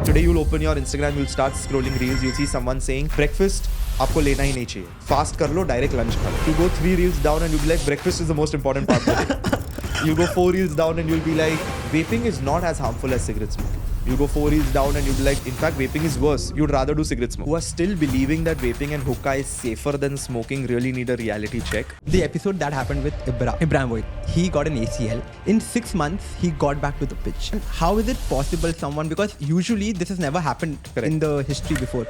Today you'll open your Instagram, you'll start scrolling reels, you'll see someone saying breakfast आपको लेना ही नहीं चाहिए, fast कर लो, डायरेक्ट लंच खा लो. You go 3 reels down and you'll be like breakfast is the most important part of the day. You go 4 reels down and you'll be like vaping is not as harmful as cigarette smoking. You go 4 reels down and you'll be like, in fact, vaping is worse. You'd rather do cigarette smoke. Who are still believing that vaping and hookah is safer than smoking really need a reality check. The episode that happened with Ibrahimović, he got an ACL. In 6 months, he got back to the pitch. And how is it possible someone, because usually this has never happened in the history before.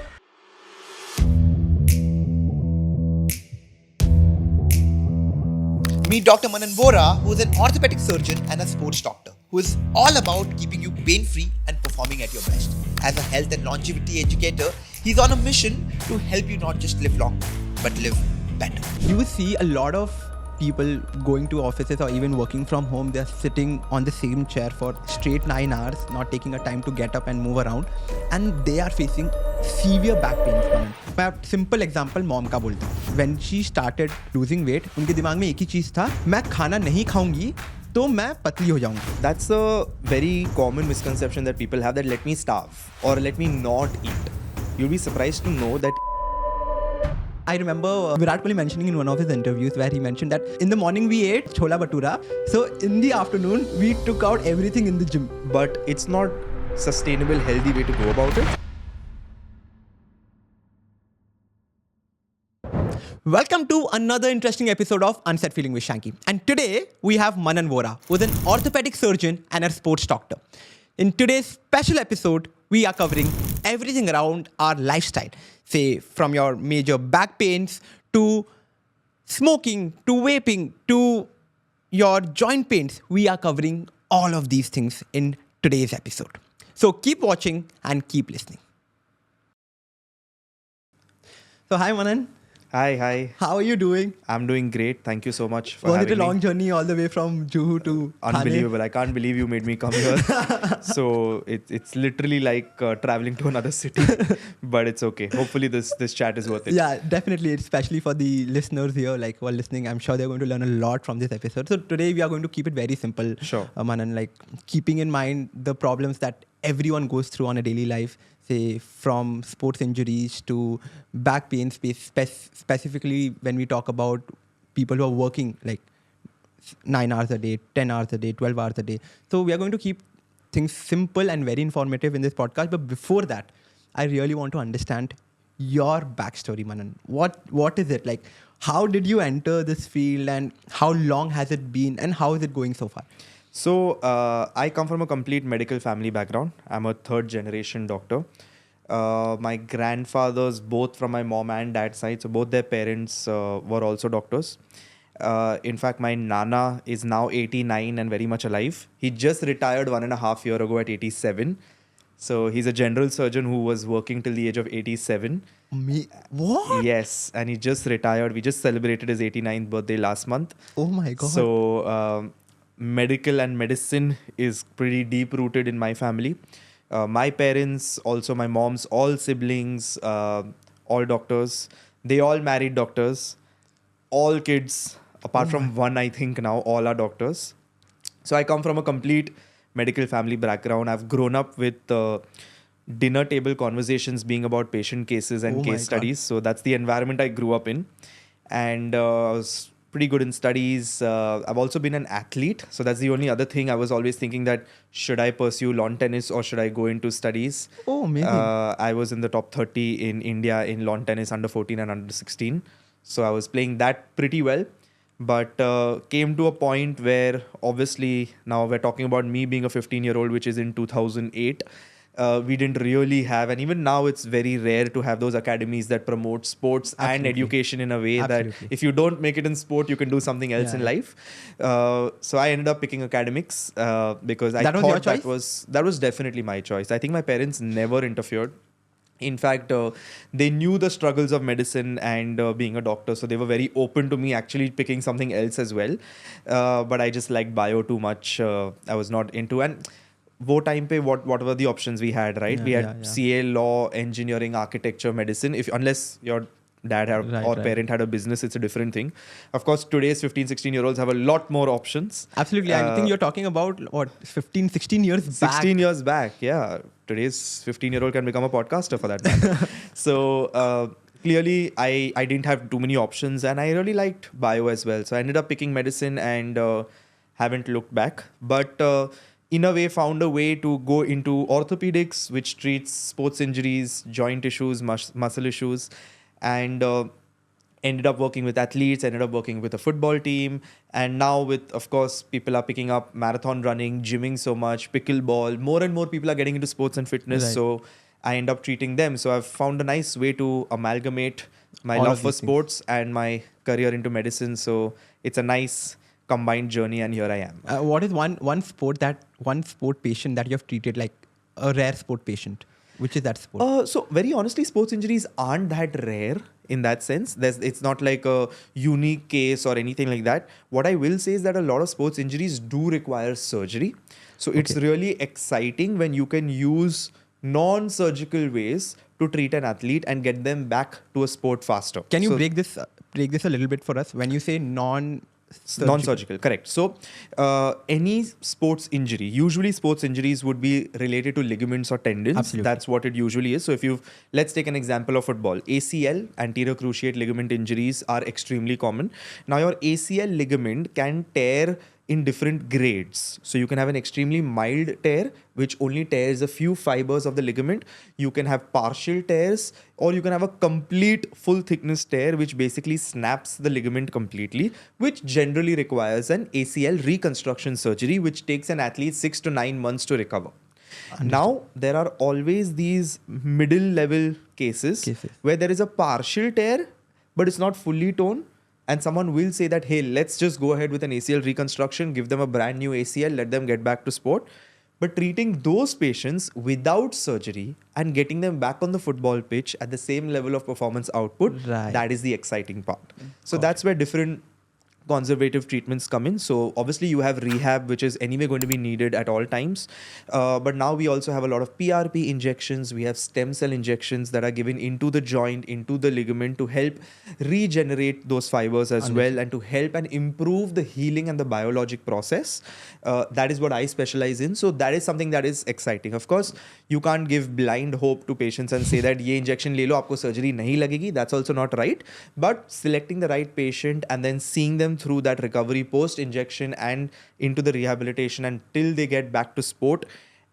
Meet Dr. Manan Vora, who is an orthopedic surgeon and a sports doctor, who is all about keeping you pain-free and performing at your best. As a health and longevity educator, he's on a mission to help you not just live long, but live better. You see a lot of people going to offices or even working from home, they're sitting on the same chair for straight 9 hours, not taking a time to get up and move around, and they are facing severe back pains. मैं simple example mom का बोलता हूँ. When she started losing weight, उनके दिमाग में एक ही चीज़ था, मैं खाना नहीं खाऊंगी तो मैं पतली हो जाऊंगी. That's a very common misconception that people have, that let me starve or let me not eat. You'll be surprised to know that I remember Virat mentioning in one of his interviews where he mentioned that in the morning we ate Chola Bhatura, so in the afternoon we took out everything in the gym. But it's not sustainable, healthy way to go about it. Welcome to another interesting episode of Unset Feeling with Shanky. And today we have Manan Vora, who is an orthopedic surgeon and a sports doctor. In today's special episode, we are covering everything around our lifestyle. Say from your major back pains to smoking to vaping to your joint pains. We are covering all of these things in today's episode. So keep watching and keep listening. So hi Manan. Hi. How are you doing? I'm doing great. Thank you so much for having me. Was it a long journey all the way from Juhu to Unbelievable. I can't believe you made me come here. So it's literally like traveling to another city. But it's okay. Hopefully this chat is worth it. Yeah, definitely. Especially for the listeners here, like who are listening, I'm sure they're going to learn a lot from this episode. So today we are going to keep it very simple. Sure. Manan, like keeping in mind the problems that everyone goes through on a daily life. Say from sports injuries to back pain, specifically when we talk about people who are working like 9 hours a day, 10 hours a day, 12 hours a day. So we are going to keep things simple and very informative in this podcast. But before that, I really want to understand your backstory, Manan. What is it like? How did you enter this field and how long has it been and how is it going so far? So I come from a complete medical family background. I'm a third generation doctor. My grandfathers, both from my mom and dad's side, so both their parents were also doctors. In fact, my Nana is now 89 and very much alive. He just retired 1.5 years ago at 87. So he's a general surgeon who was working till the age of 87. What? Yes, and he just retired. We just celebrated his 89th birthday last month. Oh my God. So medical and medicine is pretty deep rooted in my family. My parents, also my mom's, all siblings, all doctors. They all married doctors. All kids, apart from one, I think now, all are doctors. So I come from a complete medical family background. I've grown up with dinner table conversations being about patient cases and case studies. So that's the environment I grew up in. And I was pretty good in studies. I've also been an athlete. So that's the only other thing. I was always thinking that should I pursue lawn tennis or should I go into studies? Oh, amazing. I was in the top 30 in India in lawn tennis under 14 and under 16. So I was playing that pretty well. But came to a point where obviously now we're talking about me being a 15-year-old, which is in 2008. We didn't really have, and even now it's very rare to have those academies that promote sports and education in a way that if you don't make it in sport, you can do something else in life. So I ended up picking academics because I thought that was definitely my choice. I think my parents never interfered. In fact, they knew the struggles of medicine and being a doctor, so they were very open to me actually picking something else as well. But I just liked bio too much. I was not into, and वो time पे what were the options we had, right? We had CA, law, engineering, architecture, medicine. Unless you're dad or parent had a business, it's a different thing. Of course, today's 15, 16-year-olds have a lot more options. Absolutely. I think you're talking about, what, 15, 16 years back? 16 years back, yeah. Today's 15-year-old can become a podcaster for that matter. So clearly, I didn't have too many options, and I really liked bio as well. So I ended up picking medicine and haven't looked back. But in a way, found a way to go into orthopedics, which treats sports injuries, joint issues, muscle issues, and ended up working with athletes, ended up working with a football team. And now with, of course, people are picking up marathon running, gymming so much, pickleball. More and more people are getting into sports and fitness. Right. So I end up treating them. So I've found a nice way to amalgamate my All love of for these things. sports and my career into medicine. So it's a nice combined journey, and here I am. What is one sport patient that you have treated, like a rare sport patient? Which is that sport? So very honestly, sports injuries aren't that rare in that sense. It's not like a unique case or anything like that. What I will say is that a lot of sports injuries do require surgery. So it's really exciting when you can use non-surgical ways to treat an athlete and get them back to a sport faster. Can you So- break this a little bit for us? When you say non-surgical, correct. So any sports injury, usually sports injuries would be related to ligaments or tendons. Absolutely. That's what it usually is. So let's take an example of football. ACL, anterior cruciate ligament injuries, are extremely common. Now your ACL ligament can tear in different grades. So you can have an extremely mild tear, which only tears a few fibers of the ligament. You can have partial tears, or you can have a complete full thickness tear, which basically snaps the ligament completely, which generally requires an ACL reconstruction surgery, which takes an athlete 6 to 9 months to recover. Now, there are always these middle level cases where there is a partial tear, but it's not fully torn. And someone will say that, hey, let's just go ahead with an ACL reconstruction, give them a brand new ACL, let them get back to sport. But treating those patients without surgery and getting them back on the football pitch at the same level of performance output, that is the exciting part. So that's where different conservative treatments come in. So obviously you have rehab, which is anyway going to be needed at all times. But now we also have a lot of PRP injections. We have stem cell injections that are given into the joint, into the ligament, to help regenerate those fibers as well, and to help and improve the healing and the biologic process. That is what I specialize in. So that is something that is exciting. Of course, you can't give blind hope to patients and say that ye injection le lo, aapko surgery nahi lagegi. That's also not right. But selecting the right patient and then seeing them through that recovery post injection and into the rehabilitation until they get back to sport,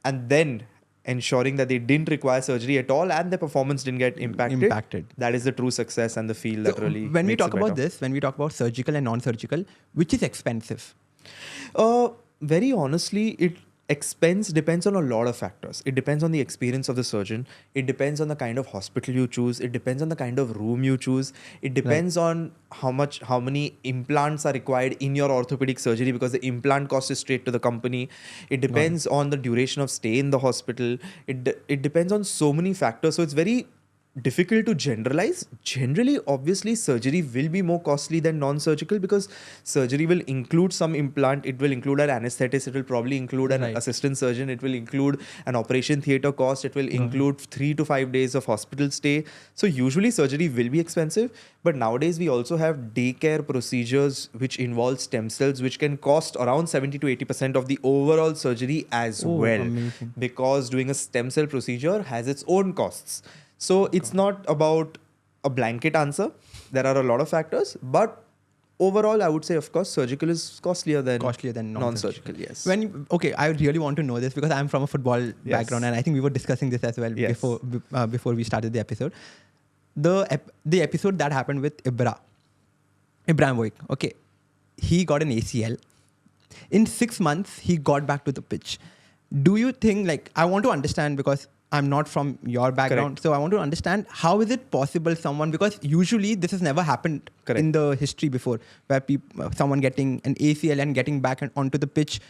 and then ensuring that they didn't require surgery at all and their performance didn't get impacted. That is the true success and the feel that really when we makes talk it about better. this, when we talk about surgical and non-surgical, which is expensive? Very honestly, expense depends on a lot of factors. It depends on the experience of the surgeon. It depends on the kind of hospital you choose. It depends on the kind of room you choose. It depends on how many implants are required in your orthopedic surgery, because the implant cost is straight to the company. It depends on the duration of stay in the hospital. It depends on so many factors. So it's very difficult to generalize. Generally, obviously, surgery will be more costly than non-surgical, because surgery will include some implant, it will include an anesthetist, it will probably include an assistant surgeon, it will include an operation theatre cost, it will include 3 to 5 days of hospital stay. So usually surgery will be expensive, but nowadays we also have daycare procedures which involve stem cells, which can cost around 70 to 80% of the overall surgery as well. Amazing. Because doing a stem cell procedure has its own costs. So it's not about a blanket answer. There are a lot of factors, but overall, I would say, of course, surgical is costlier than non-surgical. Yes. I really want to know this, because I'm from a football background, and I think we were discussing this as well before we started the episode. The episode that happened with Ibrahimović. Okay, he got an ACL. In 6 months, he got back to the pitch. Do you think, like, I want to understand, because I'm not from your background. Correct. So I want to understand, how is it possible because usually this has never happened in the history before, where someone getting an ACL and getting back onto the pitch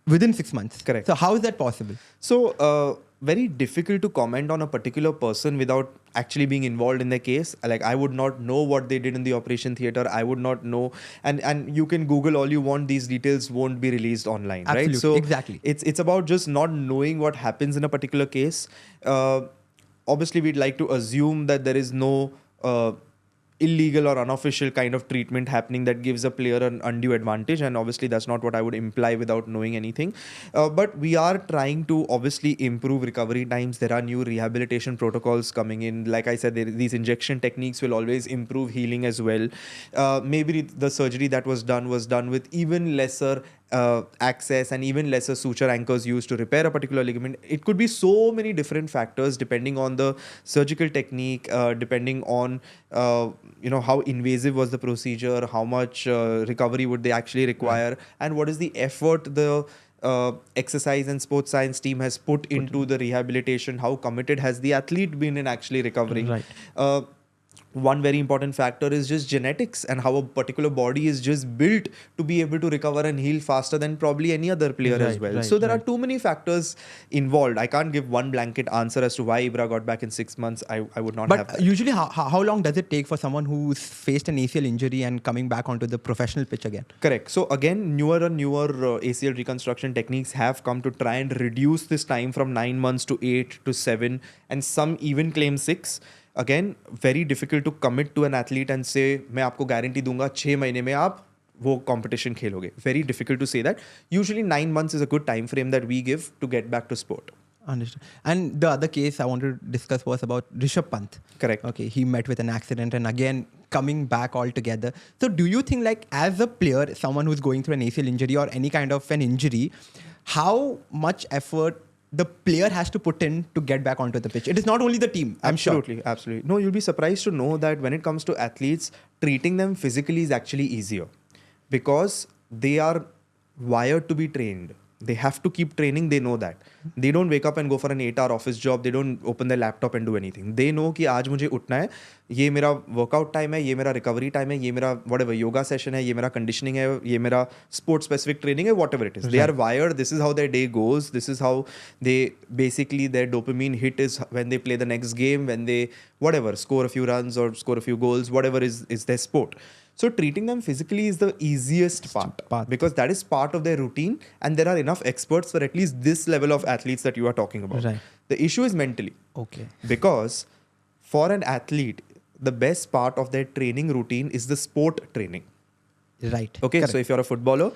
within 6 months. Correct. So how is that possible? So very difficult to comment on a particular person without actually being involved in the case. Like, I would not know what they did in the operation theatre. I would not know. And you can Google all you want. These details won't be released online, Absolutely. right? So exactly. It's about just not knowing what happens in a particular case. Obviously, we'd like to assume that there is no illegal or unofficial kind of treatment happening that gives a player an undue advantage, and obviously that's not what I would imply without knowing anything. But we are trying to obviously improve recovery times. There are new rehabilitation protocols coming in. Like I said, these injection techniques will always improve healing as well. Maybe the surgery that was done with even lesser access and even lesser suture anchors used to repair a particular ligament. It could be so many different factors depending on the surgical technique, depending on how invasive was the procedure, how much recovery would they actually require, and what is the effort the exercise and sports science team has put into the rehabilitation, how committed has the athlete been in actually recovering. Right. One very important factor is just genetics and how a particular body is just built to be able to recover and heal faster than probably any other player as well. So there are too many factors involved. I can't give one blanket answer as to why Ibra got back in 6 months. I would not have that. But usually, how long does it take for someone who's faced an ACL injury and coming back onto the professional pitch again? Correct. So again, newer and newer ACL reconstruction techniques have come to try and reduce this time from 9 months to 8 to 7, and some even claim 6. Again, very difficult to commit to an athlete and say, मैं आपको guarantee दूंगा 6 महीने में आप वो competition खेलोगे. Very difficult to say that. Usually 9 months is a good time frame that we give to get back to sport. Understood. And the other case I wanted to discuss was about Rishabh Pant. Correct. Okay, he met with an accident and again coming back altogether. So do you think, like, as a player, someone who's going through an ACL injury or any kind of an injury, how much effort the player has to put in to get back onto the pitch? It is not only the team, I'm sure. Absolutely. No, you'll be surprised to know that when it comes to athletes, treating them physically is actually easier because they are wired to be trained. They have to keep training. They know that. They don't wake up and go for an 8-hour office job. They don't open their laptop and do anything. They know कि आज मुझे उठना है, ये मेरा workout time है, ये मेरा recovery time है, ये मेरा whatever yoga session है, ये मेरा conditioning है, ये मेरा sport specific training है, whatever it is. Right. They are wired. This is how their day goes. This is how they basically their dopamine hit is when they play the next game, when they whatever score a few runs or score a few goals, whatever is their sport. So treating them physically is the easiest part because that is part of their routine, and there are enough experts for at least this level of athletes that you are talking about. Right. The issue is mentally. Okay. Because for an athlete, the best part of their training routine is the sport training. Right. Okay. Correct. So if you're a footballer,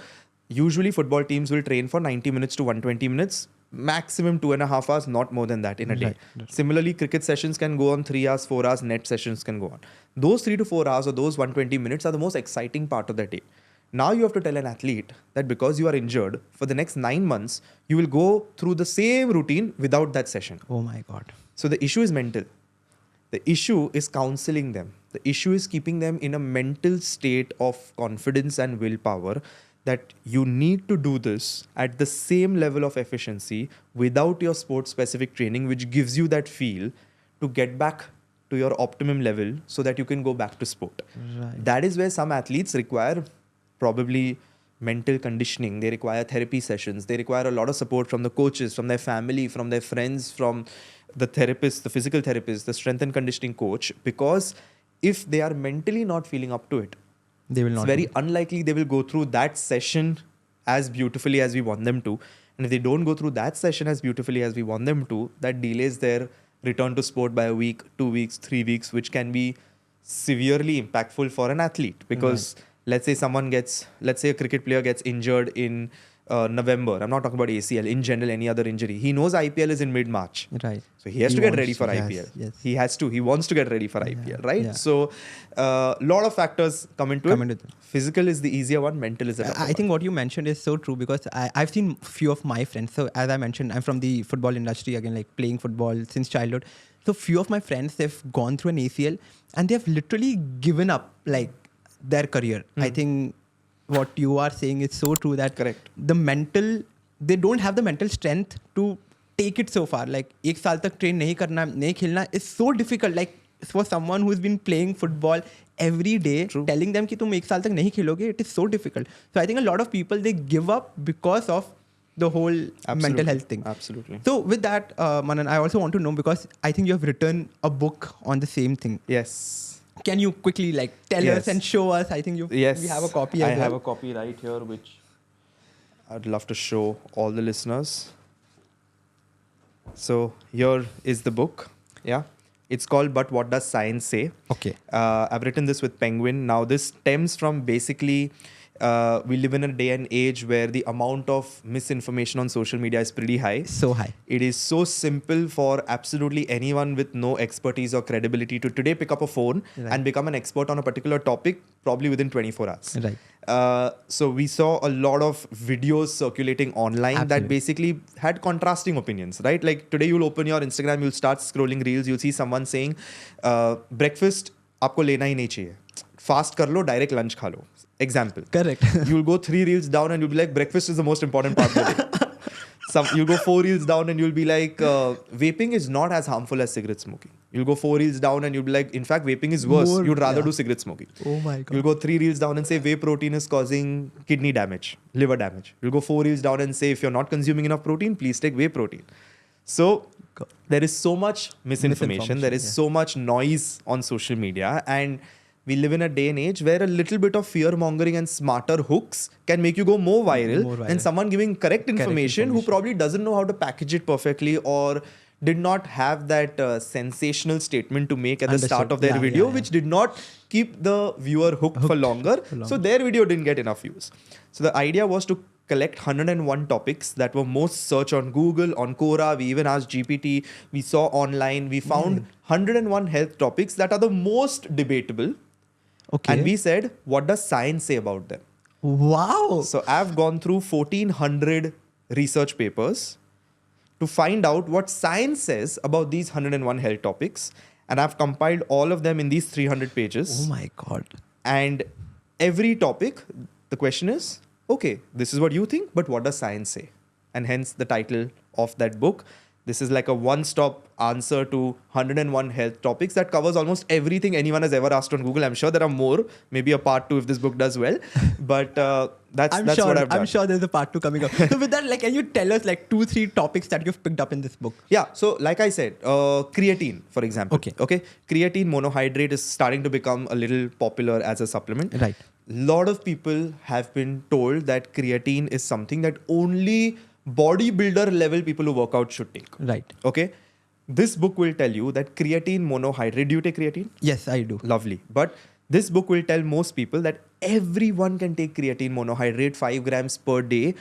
usually football teams will train for 90 minutes to 120 minutes. Maximum 2.5 hours, not more than that in a day. Right. Similarly, cricket sessions can go on 3 hours, 4 hours, net sessions can go on. Those 3 to 4 hours or those 120 minutes are the most exciting part of the day. Now you have to tell an athlete that because you are injured, for the next 9 months, you will go through the same routine without that session. Oh my God. So the issue is mental. The issue is counseling them. The issue is keeping them in a mental state of confidence and willpower that you need to do this at the same level of efficiency without your sport-specific training, which gives you that feel to get back to your optimum level so that you can go back to sport. Right. That is where some athletes require probably mental conditioning. They require therapy sessions. They require a lot of support from the coaches, from their family, from their friends, from the therapist, the physical therapist, the strength and conditioning coach, because if they are mentally not feeling up to it, they will not. It's very unlikely they will go through that session as beautifully as we want them to. And if they don't go through that session as beautifully as we want them to, that delays their return to sport by a week, 2 weeks, 3 weeks, which can be severely impactful for an athlete. Because let's say a cricket player gets injured in November. I'm not talking about ACL. In general, any other injury. He knows IPL is in mid-March. Right. So he has to get ready for IPL. Yes. He has to. He wants to get ready for IPL, right? Yeah. So lot of factors come into it. Physical is the easier one. Mental is the tougher one. I think what you mentioned is so true because I've seen few of my friends. So as I mentioned, I'm from the football industry again, like playing football since childhood. So few of my friends, they've gone through an ACL and they've literally given up like their career. I think what you are saying is so true that Correct. They don't have the mental strength to take it so far. Like एक साल तक train नहीं करना, नहीं खेलना is so difficult. Like for someone who's been playing football every day, telling them कि तुम एक साल तक नहीं खेलोगे, it is so difficult. So I think a lot of people, they give up because of the whole mental health thing. Absolutely. So with that, Manan, I also want to know because I think you have written a book on the same thing. Yes. Can you quickly like tell us and show us? I think we have a copy as well. I have a copy right here, which I'd love to show all the listeners. So here is the book. Yeah. It's called But What Does Science Say? Okay. I've written this with Penguin. Now, this stems from basically we live in a day and age where the amount of misinformation on social media is pretty high. So high. It is so simple for absolutely anyone with no expertise or credibility to today pick up a phone and become an expert on a particular topic probably within 24 hours. Right. So we saw a lot of videos circulating online that basically had contrasting opinions, right? Like today you'll open your Instagram, you'll start scrolling reels, you'll see someone saying, breakfast आपको लेना ही नहीं चाहिए. Fast कर लो, direct lunch खा लो. Example. Correct. You'll go 3 reels down and you'll be like, breakfast is the most important part of the day. You'll go 4 reels down and you'll be like, vaping is not as harmful as cigarette smoking. You'll go 4 reels down and you'll be like, in fact, vaping is worse. You'd rather do cigarette smoking. Oh my God. You'll go 3 reels down and say whey protein is causing kidney damage, liver damage. You'll go 4 reels down and say if you're not consuming enough protein, please take whey protein. So there is so much misinformation. There is so much noise on social media, and we live in a day and age where a little bit of fear mongering and smarter hooks can make you go more viral than someone giving correct information who probably doesn't know how to package it perfectly or did not have that sensational statement to make at the start of their video, which did not keep the viewer hooked for longer. So their video didn't get enough views. So the idea was to collect 101 topics that were most searched on Google, on Quora. We even asked GPT. We saw online. We found 101 health topics that are the most debatable. Okay. And we said, what does science say about them? Wow. So I've gone through 1400 research papers to find out what science says about these 101 health topics. And I've compiled all of them in these 300 pages. Oh my God. And every topic, the question is, okay, this is what you think, but what does science say? And hence the title of that book. This is like a one-stop answer to 101 health topics that covers almost everything anyone has ever asked on Google. I'm sure there are more, maybe a part 2 if this book does well. But that's what I've done. I'm sure there's a part 2 coming up. So with that, like, can you tell us like 2-3 topics that you've picked up in this book? Yeah. So like I said, creatine, for example. Okay. Creatine monohydrate is starting to become a little popular as a supplement. Right. Lot of people have been told that creatine is something that only bodybuilder level people who work out should take. Right. Okay. This book will tell you that creatine monohydrate. Do you take creatine? Yes, I do. Lovely. But this book will tell most people that everyone can take creatine monohydrate 5 grams per day,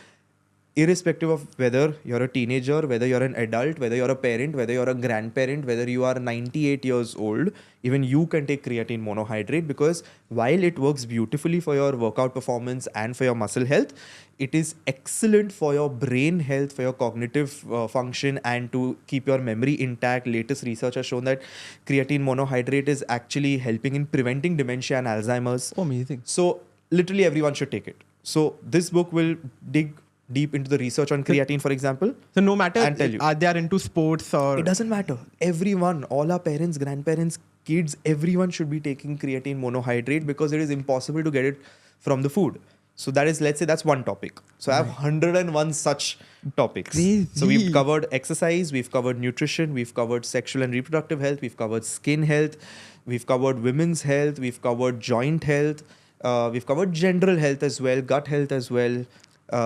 irrespective of whether you're a teenager, whether you're an adult, whether you're a parent, whether you're a grandparent, whether you are 98 years old, even you can take creatine monohydrate, because while it works beautifully for your workout performance and for your muscle health, it is excellent for your brain health, for your cognitive function, and to keep your memory intact. Latest research has shown that creatine monohydrate is actually helping in preventing dementia and Alzheimer's. Oh, amazing. So literally everyone should take it. So this book will dig deep into the research on creatine, for example. So no matter and tell you, they are into sports or... It doesn't matter. Everyone, all our parents, grandparents, kids, everyone should be taking creatine monohydrate because it is impossible to get it from the food. So that is, let's say that's one topic. So I have 101 such topics. Crazy. So we've covered exercise, we've covered nutrition, we've covered sexual and reproductive health, we've covered skin health, we've covered women's health, we've covered joint health, we've covered general health as well, gut health as well,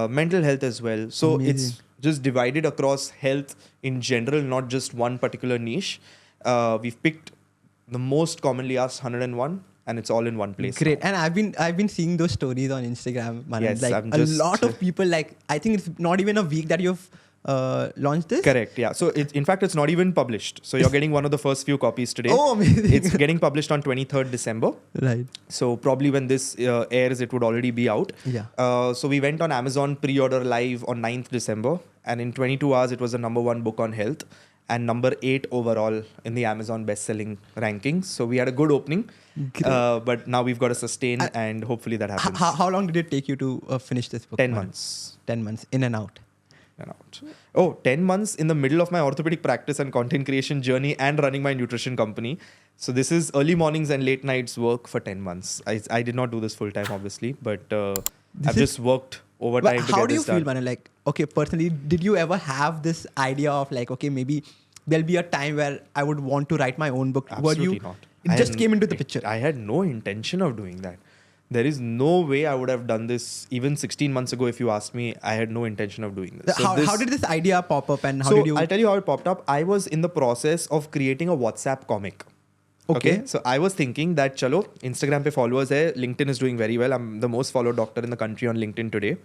mental health as well. So it's just divided across health in general, not just one particular niche. We've picked the most commonly asked 101. And it's all in one place. Great. Now. And I've been seeing those stories on Instagram, Manan. Yes, like a lot of people, like, I think it's not even a week that you've launched this. Correct. Yeah. So in fact, it's not even published. So you're getting one of the first few copies today. Oh, amazing. It's getting published on 23rd December. Right. So probably when this airs, it would already be out. Yeah. So we went on Amazon pre-order live on 9th December. And in 22 hours, it was the #1 book on health. And number 8 overall in the Amazon best-selling rankings. So we had a good opening, but now we've got to sustain, and hopefully that happens. How long did it take you to finish this book? 10 months. 10 months, in and out. Oh, 10 months in the middle of my orthopedic practice and content creation journey and running my nutrition company. So this is early mornings and late nights work for 10 months. I did not do this full time, obviously, but I've just worked overtime to get this done. How do you feel, man? Like, okay, personally, did you ever have this idea of like, okay, maybe there'll be a time where I would want to write my own book? Absolutely not. It just came into the picture. I had no intention of doing that. There is no way I would have done this even 16 months ago if you asked me. I had no intention of doing this. How did this idea pop up and how so did you... I'll tell you how it popped up. I was in the process of creating a WhatsApp comic. Okay. So I was thinking that chalo, Instagram pe followers hai, LinkedIn is doing very well. I'm the most followed doctor in the country on LinkedIn today.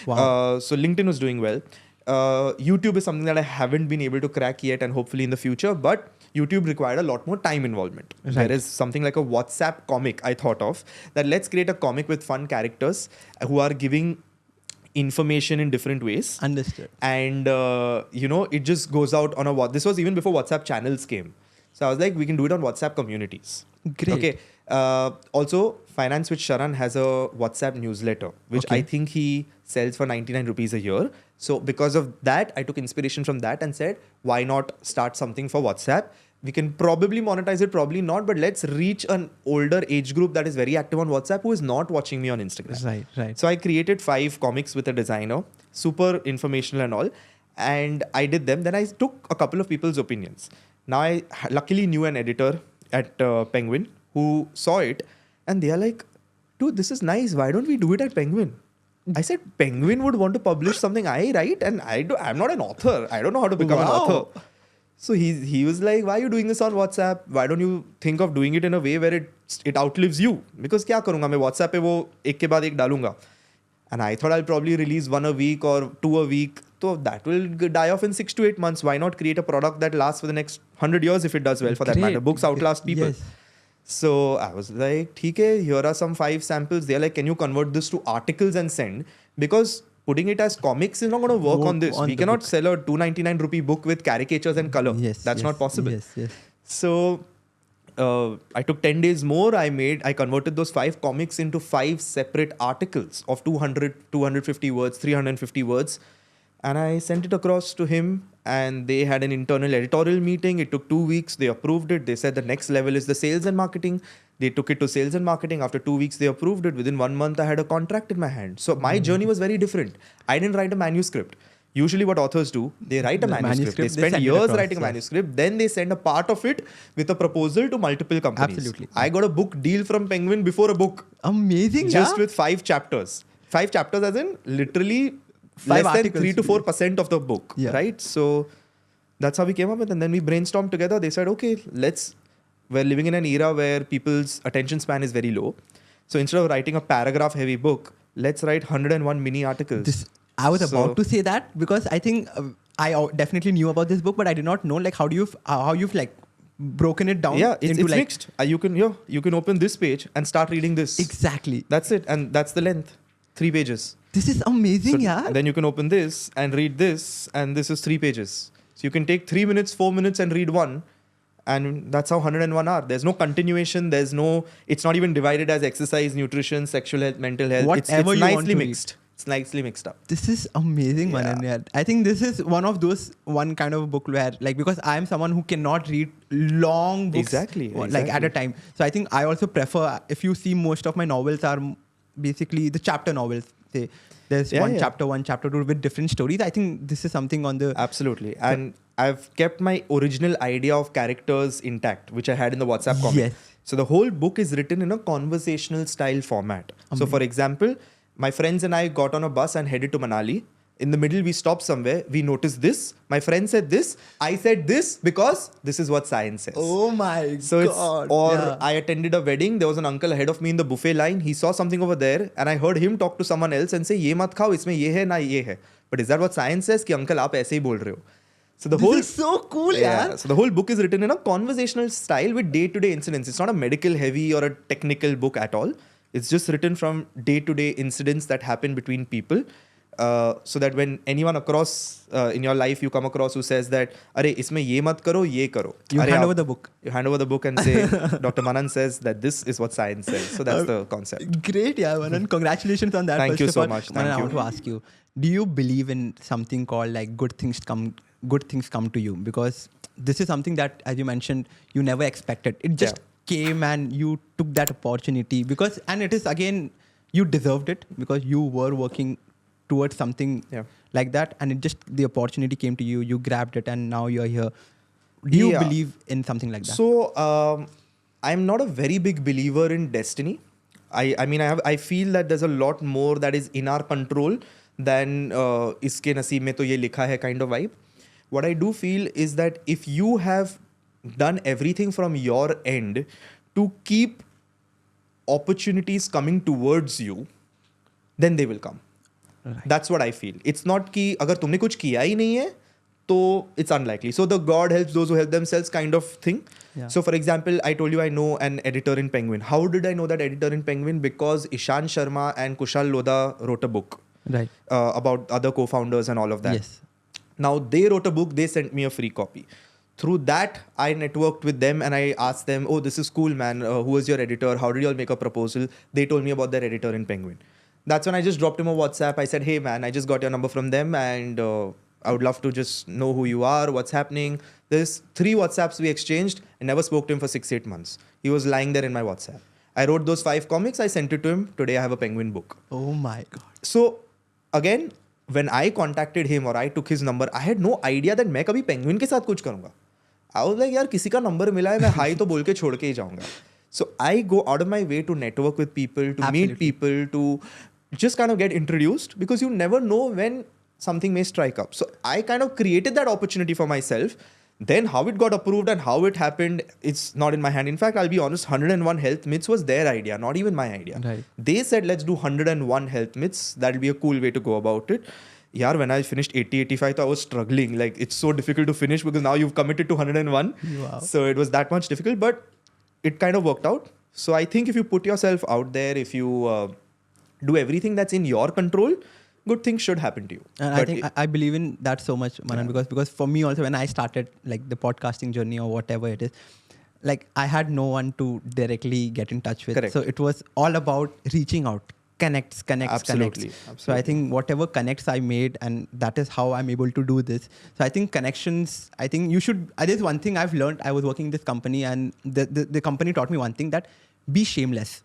Wow. So LinkedIn was doing well. YouTube is something that I haven't been able to crack yet and hopefully in the future, but YouTube required a lot more time involvement. Right. There is something like a WhatsApp comic I thought of, that let's create a comic with fun characters who are giving information in different ways. Understood. And, it just goes out on this was even before WhatsApp channels came. So I was like, we can do it on WhatsApp communities. Great. Okay. Also, Finance with Sharan has a WhatsApp newsletter, which Okay. I think he sells for 99 rupees a year. So because of that, I took inspiration from that and said, why not start something for WhatsApp? We can probably monetize it, probably not, but let's reach an older age group that is very active on WhatsApp who is not watching me on Instagram. Right. So I created 5 comics with a designer, super informational and all. And I did them. Then I took a couple of people's opinions. Now I luckily knew an editor at Penguin who saw it and they are like, dude, this is nice. Why don't we do it at Penguin? I said, Penguin would want to publish something I write and I'm not an author. I don't know how to become an author. So he was like, why are you doing this on WhatsApp? Why don't you think of doing it in a way where it outlives you? Because क्या करूँगा मैं WhatsApp पे वो एक के बाद एक डालूँगा. And I thought I'll probably release 1 a week or 2 a week. So that will die off in 6 to 8 months. Why not create a product that lasts for the next 100 years if it does well for that matter? Books outlast people. Yes. So I was like, okay, here are some 5 samples. They're like, can you convert this to articles and send? Because putting it as comics is not going to work on this. We cannot sell a 299 rupee book with caricatures and color. That's not possible. Yes. So I took 10 days more. I converted those 5 comics into 5 separate articles of 200, 250 words, 350 words. And I sent it across to him and they had an internal editorial meeting. It took 2 weeks. They approved it. They said the next level is the sales and marketing. They took it to sales and marketing. After 2 weeks, they approved it. Within 1 month, I had a contract in my hand. So my journey was very different. I didn't write a manuscript. Usually what authors do, they write a manuscript. They spend years writing a manuscript. Then they send a part of it with a proposal to multiple companies. Absolutely. I got a book deal from Penguin before a book. Amazing. Just with 5 chapters. 5 chapters as in literally 5 less than articles 3 to 4% of the book. Yeah. Right? So that's how we came up with it. And then we brainstormed together. They said, okay, we're living in an era where people's attention span is very low. So instead of writing a paragraph heavy book, let's write 101 mini articles. I was about to say that because I think I definitely knew about this book, but I did not know like how you've like broken it down. Yeah, it's into like mixed. You can open this page and start reading this. Exactly. That's it, and that's the length, 3 pages. This is amazing, yeah. Then you can open this and read this, and this is 3 pages. So you can take 3 minutes, 4 minutes, and read one. And that's how 101 are. There's no continuation. It's not even divided as exercise, nutrition, sexual health, mental health. Whatever it's you want nicely to mixed. It's nicely mixed up. This is amazing, Manan. Yeah. I think this is one kind of book where, like, because I am someone who cannot read long books Exactly. like at a time. So I think I also prefer, if you see most of my novels are basically the chapter novels. Say there's chapter 1, chapter 2 with different stories. I think this is something on the... Absolutely. And I've kept my original idea of characters intact, which I had in the WhatsApp comic. Yes. So the whole book is written in a conversational style format. So for example, my friends and I got on a bus and headed to Manali. In the middle, we stopped somewhere. We noticed this. My friend said this. I said this because this is what science says. Oh my God. I attended a wedding. There was an uncle ahead of me in the buffet line. He saw something over there and I heard him talk to someone else and say, ye mat khao, isme ye hai, na ye hai. But is that what science says? Ki uncle, aap aise hi bol rahe ho. So this is so cool, yeah. So the whole book is written in a conversational style with day-to-day incidents. It's not a medical heavy or a technical book at all. It's just written from day-to-day incidents that happen between people. So that when anyone across in your life you come across who says that, "Arey, isme ye mat karo, ye karo." You hand over the book. You hand over the book and say, Dr. Manan says that this is what science says. So that's the concept. Great, yeah, Manan. Congratulations on that. Thank you so much. Manan, Thank I want to ask you, do you believe in something called like good things come to you? Because this is something that, as you mentioned, you never expected. It just came and you took that opportunity and it is again, you deserved it because you were working towards something like that, and the opportunity came to you, you grabbed it, and now you're here. Do you believe in something like that? So, I'm not a very big believer in destiny. I feel that there's a lot more that is in our control than iske naseeb mein to ye likha hai kind of vibe. What I do feel is that if you have done everything from your end to keep opportunities coming towards you, then they will come. Right. That's what I feel. It's not कि अगर तुमने कुछ किया ही नहीं है तो it's unlikely. So the God helps those who help themselves kind of thing. Yeah. So for example, I told you I know an editor in Penguin. How did I know that editor in Penguin? Because Ishan Sharma and Kushal Lodha wrote a book Right. about other co-founders and all of that. Yes. Now they wrote a book, they sent me a free copy. Through that, I networked with them and I asked them, oh, this is cool, man. Who is your editor? How did you all make a proposal? They told me about their editor in Penguin. That's when I just dropped him a WhatsApp. I said, hey, man, I just got your number from them and I would love to just know who you are, what's happening. There's 3 WhatsApps we exchanged. I never spoke to him for 6-8 months. He was lying there in my WhatsApp. I wrote those 5 comics. I sent it to him. Today I have a Penguin book. Oh my God. So again, when I contacted him or I took his number, I had no idea that मैं कभी Penguin के साथ कुछ करूँगा. I was like, यार किसी का number मिला है मैं हाई तो बोल के छोड़ के ही जाऊँगा. So I go out of my way to network with people, to meet people, to just kind of get introduced because you never know when something may strike up. So I kind of created that opportunity for myself. Then how it got approved and how it happened, it's not in my hand. In fact, I'll be honest, 101 health myths was their idea, not even my idea. Right. They said, let's do 101 health myths. That'll be a cool way to go about it. Yeah, when I finished 80, 85, I was struggling. Like, it's so difficult to finish because now you've committed to 101. Wow. So it was that much difficult, but it kind of worked out. So I think if you put yourself out there, if you do everything that's in your control, good things should happen to you. And But I think I believe in that so much, Manan, because for me also when I started like the podcasting journey or whatever it is, like I had no one to directly get in touch with. Correct. So it was all about reaching out, connects. Absolutely. So I think whatever connects I made, and that is how I'm able to do this. So I think connections, I think you should, there's one thing I've learned. I was working in this company and the company taught me one thing, that be shameless.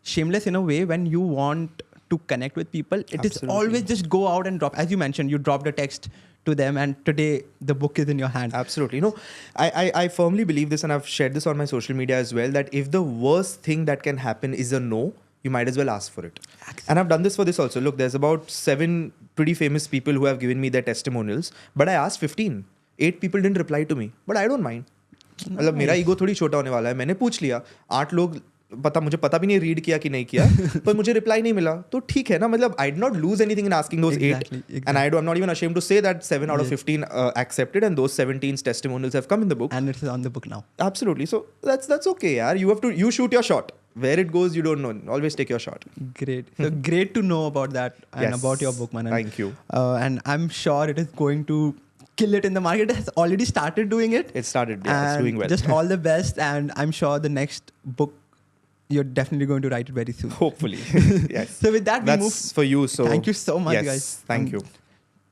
Shameless in a way when you want to connect with people. It is always just go out and drop. As you mentioned, you dropped a text to them and today the book is in your hand. Absolutely. No, I firmly believe this and I've shared this on my social media as well, that if the worst thing that can happen is a no, you might as well ask for it. Exactly. And I've done this for this also. Look, there's about 7 pretty famous people who have given me their testimonials, but I asked 15. 8 people didn't reply to me, but I don't mind. मतलब मेरा ego थोड़ी छोटा होने वाला है. मैंने पूछ लिया. 8 लोग मुझे पता भी नहीं रीड किया कि नहीं किया पर मुझे रिप्लाई नहीं मिला तो ठीक है ना मतलब I did not lose anything in asking those 8 and I'm not even ashamed to say that 7 out of 15 accepted and those 17's testimonials have come in the book And it's on the book now. Absolutely. So that's okay, yaar. You shoot your shot. Where it goes, you don't know. Always take your shot. Great. So great to know about that and about your book, Manan. Thank you. And I'm sure it is going to kill it in the market. It has already started doing it. It started, yeah. It's doing well. Just all the best. And I'm sure the next book, you're definitely going to write it very soon. Hopefully. Yes. So with that, that's we move. For you. So Thank you so much, yes, guys. Thank I'm you.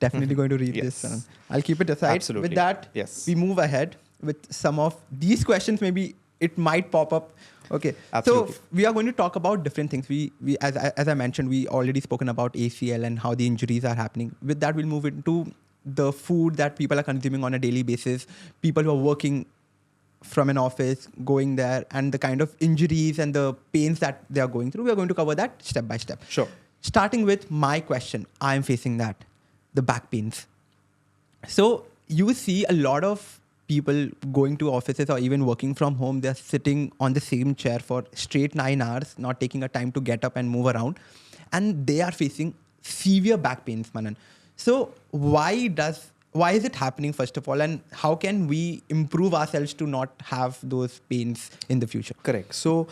Definitely going to read Yes. this. I'll keep it aside. Absolutely. With that, Yes. we move ahead with some of these questions. Maybe it might pop up. Okay. Absolutely. So we are going to talk about different things. We as I mentioned, we already spoken about ACL and how the injuries are happening. With that, we'll move into the food that people are consuming on a daily basis. People who are working from an office, going there, and the kind of injuries and the pains that they are going through. We are going to cover that step by step. Sure. Starting with my question, I am facing that, the back pains. So you see a lot of people going to offices or even working from home, they're sitting on the same chair for straight 9 hours, not taking a time to get up and move around. And they are facing severe back pains, Manan. So why is it happening, first of all? And how can we improve ourselves to not have those pains in the future? Correct. So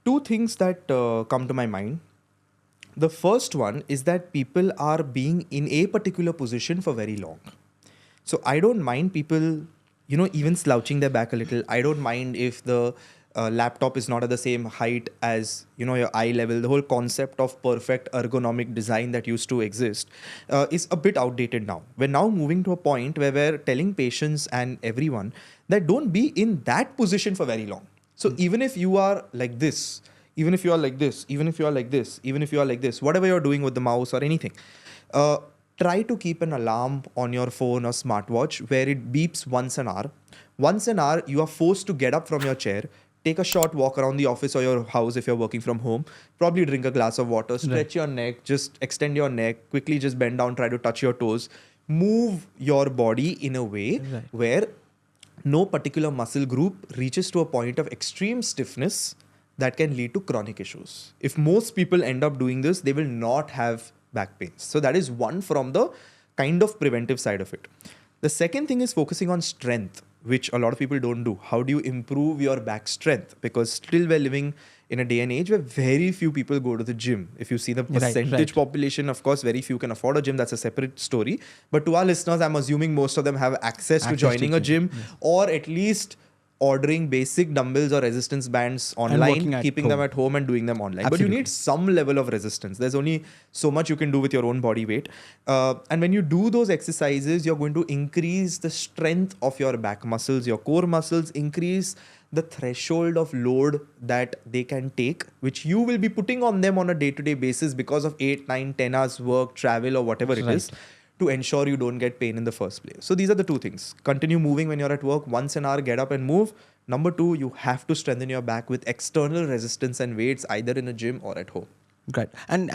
2 things that come to my mind. The first one is that people are being in a particular position for very long. So I don't mind people, even slouching their back a little. I don't mind if the laptop is not at the same height as, your eye level. The whole concept of perfect ergonomic design that used to exist is a bit outdated now. We're now moving to a point where we're telling patients and everyone that don't be in that position for very long. So even if you are like this, even if you are like this, even if you are like this, even if you are like this, whatever you're doing with the mouse or anything, try to keep an alarm on your phone or smartwatch where it beeps once an hour. Once an hour, you are forced to get up from your chair, take a short walk around the office or your house if you're working from home. Probably drink a glass of water, stretch your neck, just extend your neck, quickly just bend down, try to touch your toes. Move your body in a way where no particular muscle group reaches to a point of extreme stiffness that can lead to chronic issues. If most people end up doing this, they will not have back pains. So that is one from the kind of preventive side of it. The second thing is focusing on strength, which a lot of people don't do. How do you improve your back strength? Because still we're living in a day and age where very few people go to the gym. If you see the percentage population, of course, very few can afford a gym. That's a separate story. But to our listeners, I'm assuming most of them have access to joining a gym or at least ordering basic dumbbells or resistance bands online, keeping them at home and doing them online. But you need some level of resistance. There's only so much you can do with your own body weight. And when you do those exercises, you're going to increase the strength of your back muscles, your core muscles, increase the threshold of load that they can take, which you will be putting on them on a day-to-day basis because of 8, 9, 10 hours work, travel or whatever it is, to ensure you don't get pain in the first place. So these are the two things. Continue moving when you're at work. Once an hour, get up and move. Number 2, you have to strengthen your back with external resistance and weights, either in a gym or at home. Great. And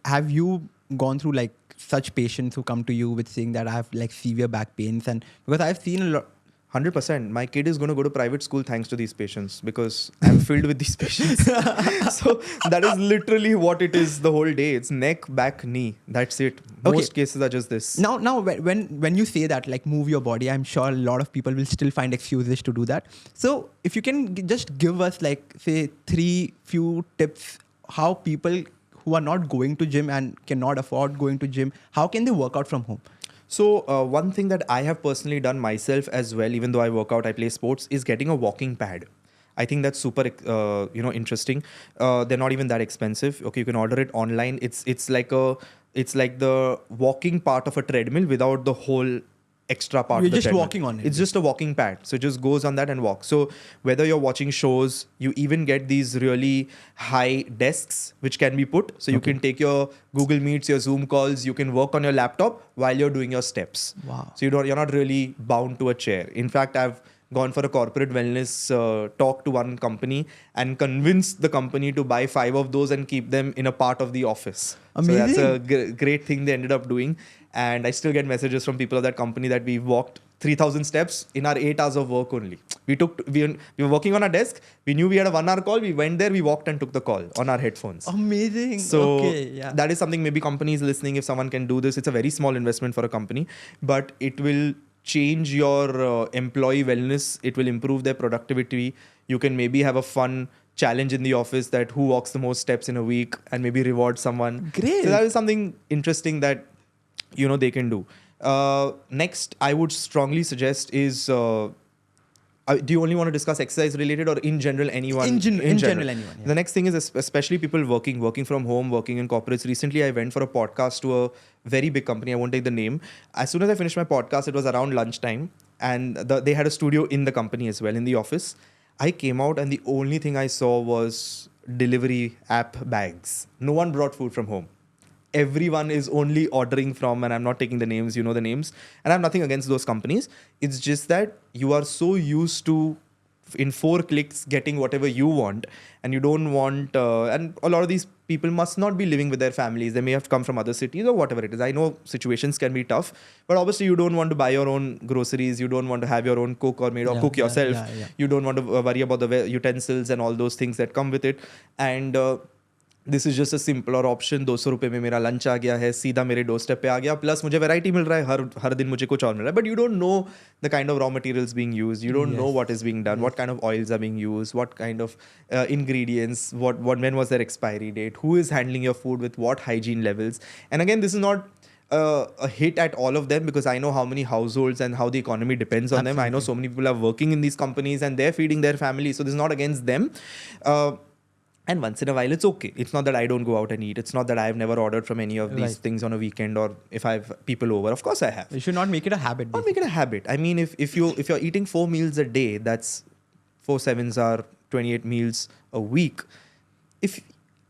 have you gone through like such patients who come to you with saying that I have like severe back pains? And because I've seen a lot. 100%. My kid is going to go to private school thanks to these patients because I'm filled with these patients. So that is literally what it is the whole day. It's neck, back, knee. That's it. Most cases are just this. Now, when you say that, like move your body, I'm sure a lot of people will still find excuses to do that. So if you can just give us like say 3 few tips how people who are not going to gym and cannot afford going to gym, how can they work out from home? So one thing that I have personally done myself as well, even though I work out, I play sports, is getting a walking pad. I think that's super, interesting. They're not even that expensive. Okay, you can order it online. It's like the walking part of a treadmill without the whole extra part. You're just walking on it. It's just a walking pad. So it just goes on that and walks. So whether you're watching shows, you even get these really high desks which can be put. So you can take your Google Meets, your Zoom calls, you can work on your laptop while you're doing your steps. Wow. So you're not really bound to a chair. In fact, I've gone for a corporate wellness talk to one company and convinced the company to buy 5 of those and keep them in a part of the office. Amazing. So that's a great thing they ended up doing. And I still get messages from people of that company that we've walked 3,000 steps in our 8 hours of work only. We were working on our desk. We knew we had a 1 hour call. We went there, we walked and took the call on our headphones. Amazing. So that is something maybe companies listening, if someone can do this, it's a very small investment for a company, but it will change your employee wellness. It will improve their productivity. You can maybe have a fun challenge in the office that who walks the most steps in a week and maybe reward someone. Great. So that is something interesting that they can do. Next, I would strongly suggest is, do you only want to discuss exercise related or in general anyone? In general anyone. Yeah. The next thing is especially people working from home, working in corporates. Recently, I went for a podcast to a very big company. I won't take the name. As soon as I finished my podcast, it was around lunchtime and they had a studio in the company as well, in the office. I came out and the only thing I saw was delivery app bags. No one brought food from home. Everyone is only ordering from, and I'm not taking the names, you know the names, and I have nothing against those companies. It's just that you are so used to in 4 clicks getting whatever you want, and you don't want, and a lot of these people must not be living with their families. They may have come from other cities or whatever it is. I know situations can be tough, but obviously you don't want to buy your own groceries. You don't want to have your own cook or maid or cook yourself. You don't want to worry about the utensils and all those things that come with it. And this is just a simpler option. 200 रुपए में मेरा lunch आ गया है, सीधा मेरे doorstep पे आ गया, plus मुझे variety मिल रहा है, हर दिन मुझे कुछ और मिल रहा है. But you don't know the kind of raw materials being used. You don't know what is being done, what kind of oils are being used, what kind of ingredients, when was their expiry date, who is handling your food with what hygiene levels. And again, this is not a hit at all of them because I know how many households and how the economy depends on them. I know so many people are working in these companies and they're feeding their family. So this is not against them. And once in a while, it's okay. It's not that I don't go out and eat. It's not that I've never ordered from any of these things on a weekend or if I have people over. Of course I have. You should not make it a habit. Not make it a habit. I mean, if you're eating 4 meals a day, that's 4 7s are 28 meals a week. If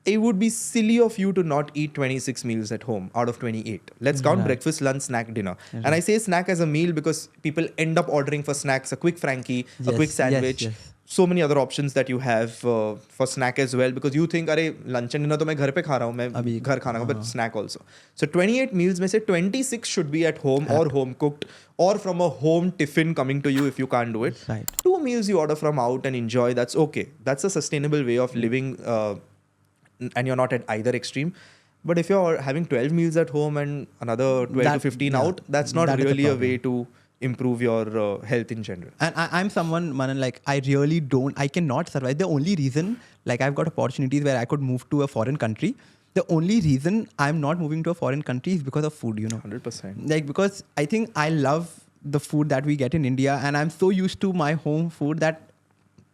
it would be silly of you to not eat 26 meals at home out of 28. Let's count breakfast, lunch, snack, dinner. And I say snack as a meal because people end up ordering for snacks, a quick Frankie, a quick sandwich. so many other options that you have for snack as well, because you think अरे lunch and dinner तो मैं घर पे खा रहा हूँ, मैं अभी घर खाना but snack also. So 28 meals में से 26 should be at home or home cooked or from a home tiffin coming to you if you can't do it. Right. 2 meals you order from out and enjoy, that's okay. That's a sustainable way of living and you're not at either extreme. But if you're having 12 meals at home and another 12 to 15 out, that's not that is a really a problem. way to improve your health in general. And I'm someone, Manan, like I really I cannot survive. The only reason, like I've got opportunities where I could move to a foreign country. The only reason I'm not moving to a foreign country is because of food, 100%. Like, because I think I love the food that we get in India, and I'm so used to my home food that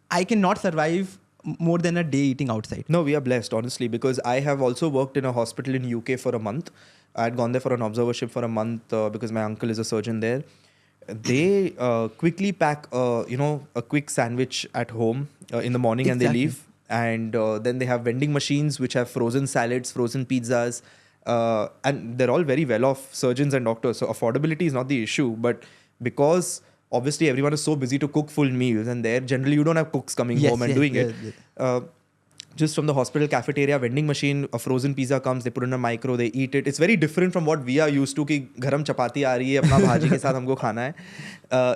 I cannot survive more than a day eating outside. No, we are blessed, honestly, because I have also worked in a hospital in UK for a month. I had gone there for an observership for a month because my uncle is a surgeon there. They quickly pack, a quick sandwich at home in the morning and they leave. And then they have vending machines which have frozen salads, frozen pizzas. And they're all very well off surgeons and doctors. So affordability is not the issue. But because obviously everyone is so busy to cook full meals, and there generally you don't have cooks coming home and doing it. Just from the hospital cafeteria, vending machine, a frozen pizza comes, they put it in a micro, they eat it. It's very different from what we are used to कि गरम चपाती आ रही है, अपना भाजी के साथ हमको खाना है.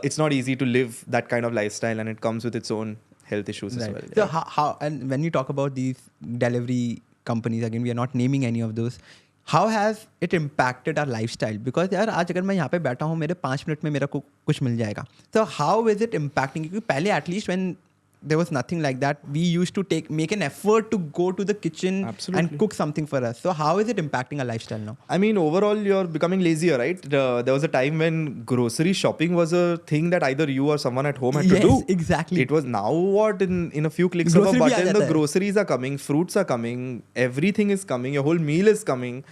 It's not easy to live that kind of lifestyle, and it comes with its own health issues as well. So how and when you talk about these delivery companies, again, we are not naming any of those. How has it impacted our lifestyle? Because यार आज अगर मैं यहाँ पे बैठा हूँ, मेरे 5 minute में मेरा को कुछ मिल जाएगा. So how is it impacting? क्योंकि पहले at least when there was nothing like that, we used to make an effort to go to the kitchen and cook something for us. So how is it impacting our lifestyle now? I mean, overall, you're becoming lazier, right? There was a time when grocery shopping was a thing that either you or someone at home had to do. Exactly. It was now what? In a few clicks of a button, the groceries are coming, fruits are coming, everything is coming, your whole meal is coming.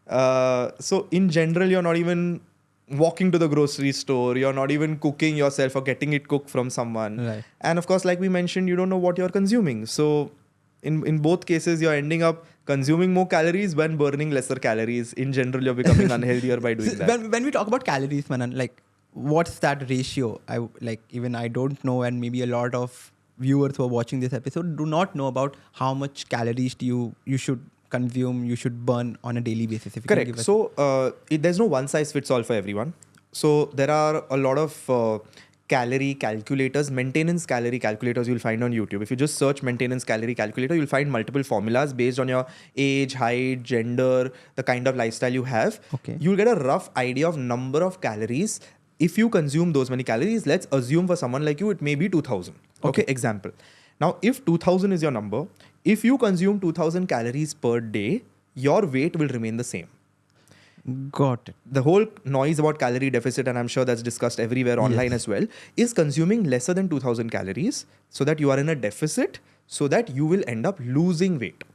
So in general, you're not even walking to the grocery store, you're not even cooking yourself or getting it cooked from someone. Right. And of course, like we mentioned, you don't know what you're consuming. So in both cases, you're ending up consuming more calories when burning lesser calories. In general, you're becoming unhealthier by doing that. When we talk about calories, Manan, like what's that ratio? I don't know, and maybe a lot of viewers who are watching this episode do not know about how much calories you should consume, you should burn on a daily basis. If you Correct. So there's no one size fits all for everyone. So there are a lot of calorie calculators, maintenance calorie calculators you'll find on YouTube. If you just search maintenance calorie calculator, you'll find multiple formulas based on your age, height, gender, the kind of lifestyle you have. Okay. You'll get a rough idea of number of calories. If you consume those many calories, let's assume for someone like you, it may be 2000. Okay. Example. Now, if 2000 is your number, if you consume 2000 calories per day, your weight will remain the same. Got it. The whole noise about calorie deficit, and I'm sure that's discussed everywhere online as well, is consuming lesser than 2000 calories so that you are in a deficit, so that you will end up losing weight.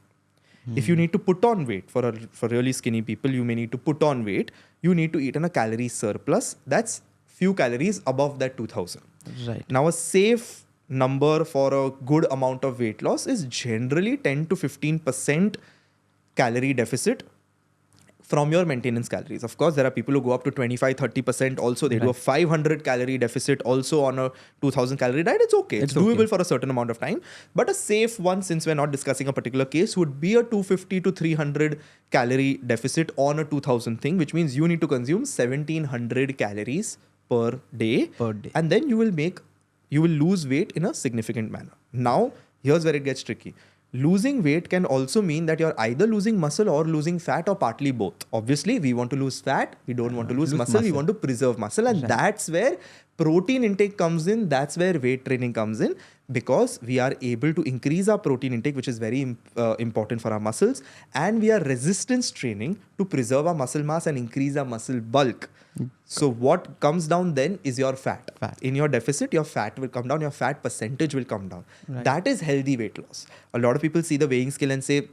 If you need to put on weight, for really skinny people, you may need to put on weight, you need to eat in a calorie surplus. That's few calories above that 2000. Right. Now, a safe number for a good amount of weight loss is generally 10 to 15% calorie deficit from your maintenance calories. Of course, there are people who go up to 25-30% also. They do a 500 calorie deficit also on a 2000 calorie diet. It's okay. It's doable for a certain amount of time. But a safe one, since we're not discussing a particular case, would be a 250 to 300 calorie deficit on a 2000 thing, which means you need to consume 1700 calories per day. And then you will lose weight in a significant manner. Now, here's where it gets tricky. Losing weight can also mean that you're either losing muscle or losing fat, or partly both. Obviously, we want to lose fat. We don't want to lose muscle. We want to preserve muscle. And that's where protein intake comes in. That's where weight training comes in, because we are able to increase our protein intake, which is very important for our muscles. And we are resistance training to preserve our muscle mass and increase our muscle bulk. So what comes down then is your fat. In your deficit, your fat will come down, your fat percentage will come down. That is healthy weight loss. A lot of people see the weighing scale and say,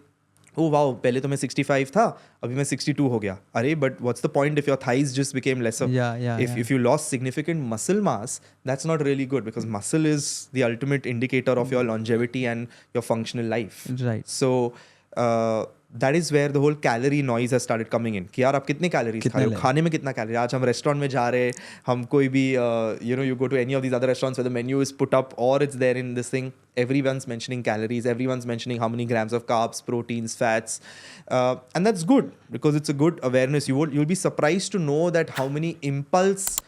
oh wow, पहले तो मैं 65 था, अभी मैं 62 हो गया. अरे, but what's the point if your thighs just became lesser? If you lost significant muscle mass, that's not really good, because muscle is the ultimate indicator of your longevity and your functional life. Right. So that is where the whole calorie noise has started coming in. कि यार आप कितने calories खा रहे हो, खाने में कितना calorie. आज हम restaurant में जा रहे हैं, हम कोई भी you go to any of these other restaurants where the menu is put up or it's there in this thing. Everyone's mentioning calories, everyone's mentioning how many grams of carbs, proteins, fats, and that's good because it's a good awareness. You'll be surprised to know that how many impulse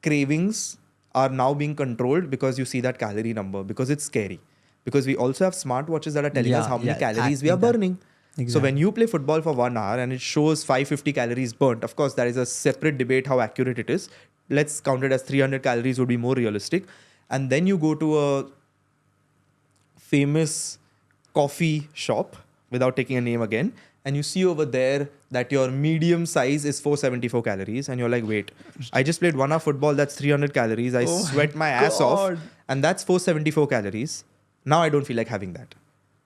cravings are now being controlled because you see that calorie number, because it's scary. Because we also have smartwatches that are telling us how many calories we are burning. Exactly. So when you play football for 1 hour and it shows 550 calories burnt, of course, that is a separate debate how accurate it is. Let's count it as 300 calories would be more realistic. And then you go to a famous coffee shop, without taking a name again, and you see over there that your medium size is 474 calories. And you're like, wait, I just played 1 hour football, that's 300 calories. I sweat my ass off and that's 474 calories. Now I don't feel like having that.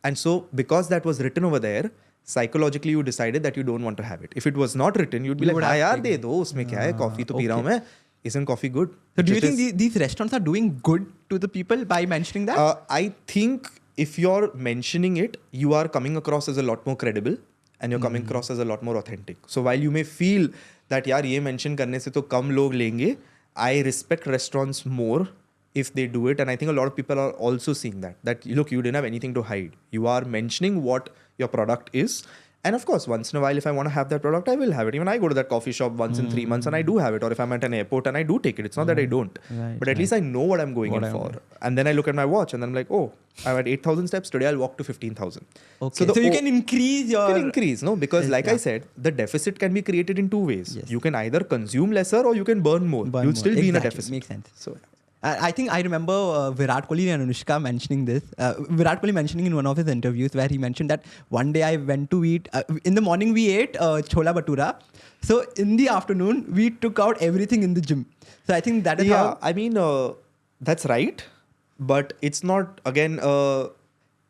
And so because that was written over there, psychologically you decided that you don't want to have it. If it was not written, you'd be like, हाँ यार दे दो, उसमें क्या है, coffee तो P रहा हूँ मैं. Isn't coffee good? So do you think these restaurants are doing good to the people by mentioning that? I think if you're mentioning it, you are coming across as a lot more credible and you're coming across as a lot more authentic. So while you may feel that यार ये mention करने से तो कम लोग लेंगे, I respect restaurants more if they do it. And I think a lot of people are also seeing that look, you didn't have anything to hide. You are mentioning what your product is. And of course, once in a while, if I want to have that product, I will have it. Even I go to that coffee shop once in 3 months and I do have it. Or if I'm at an airport and I do take it. It's not that I don't. But at least I know what I'm going in for. And then I look at my watch and then I'm like, oh, I'm at 8,000 steps. Today I'll walk to 15,000. Okay. So you can increase your... You can increase, no? Because like I said, the deficit can be created in two ways. Yes. You can either consume lesser or you can burn more. You'll still be in a deficit. Makes sense. So I think I remember Virat Kohli and Anushka mentioning this. Virat Kohli mentioning in one of his interviews where he mentioned that one day I went to eat, in the morning we ate Chola Bhatura. So in the afternoon, we took out everything in the gym. So I think that is how... I mean, that's right. But it's not, again, a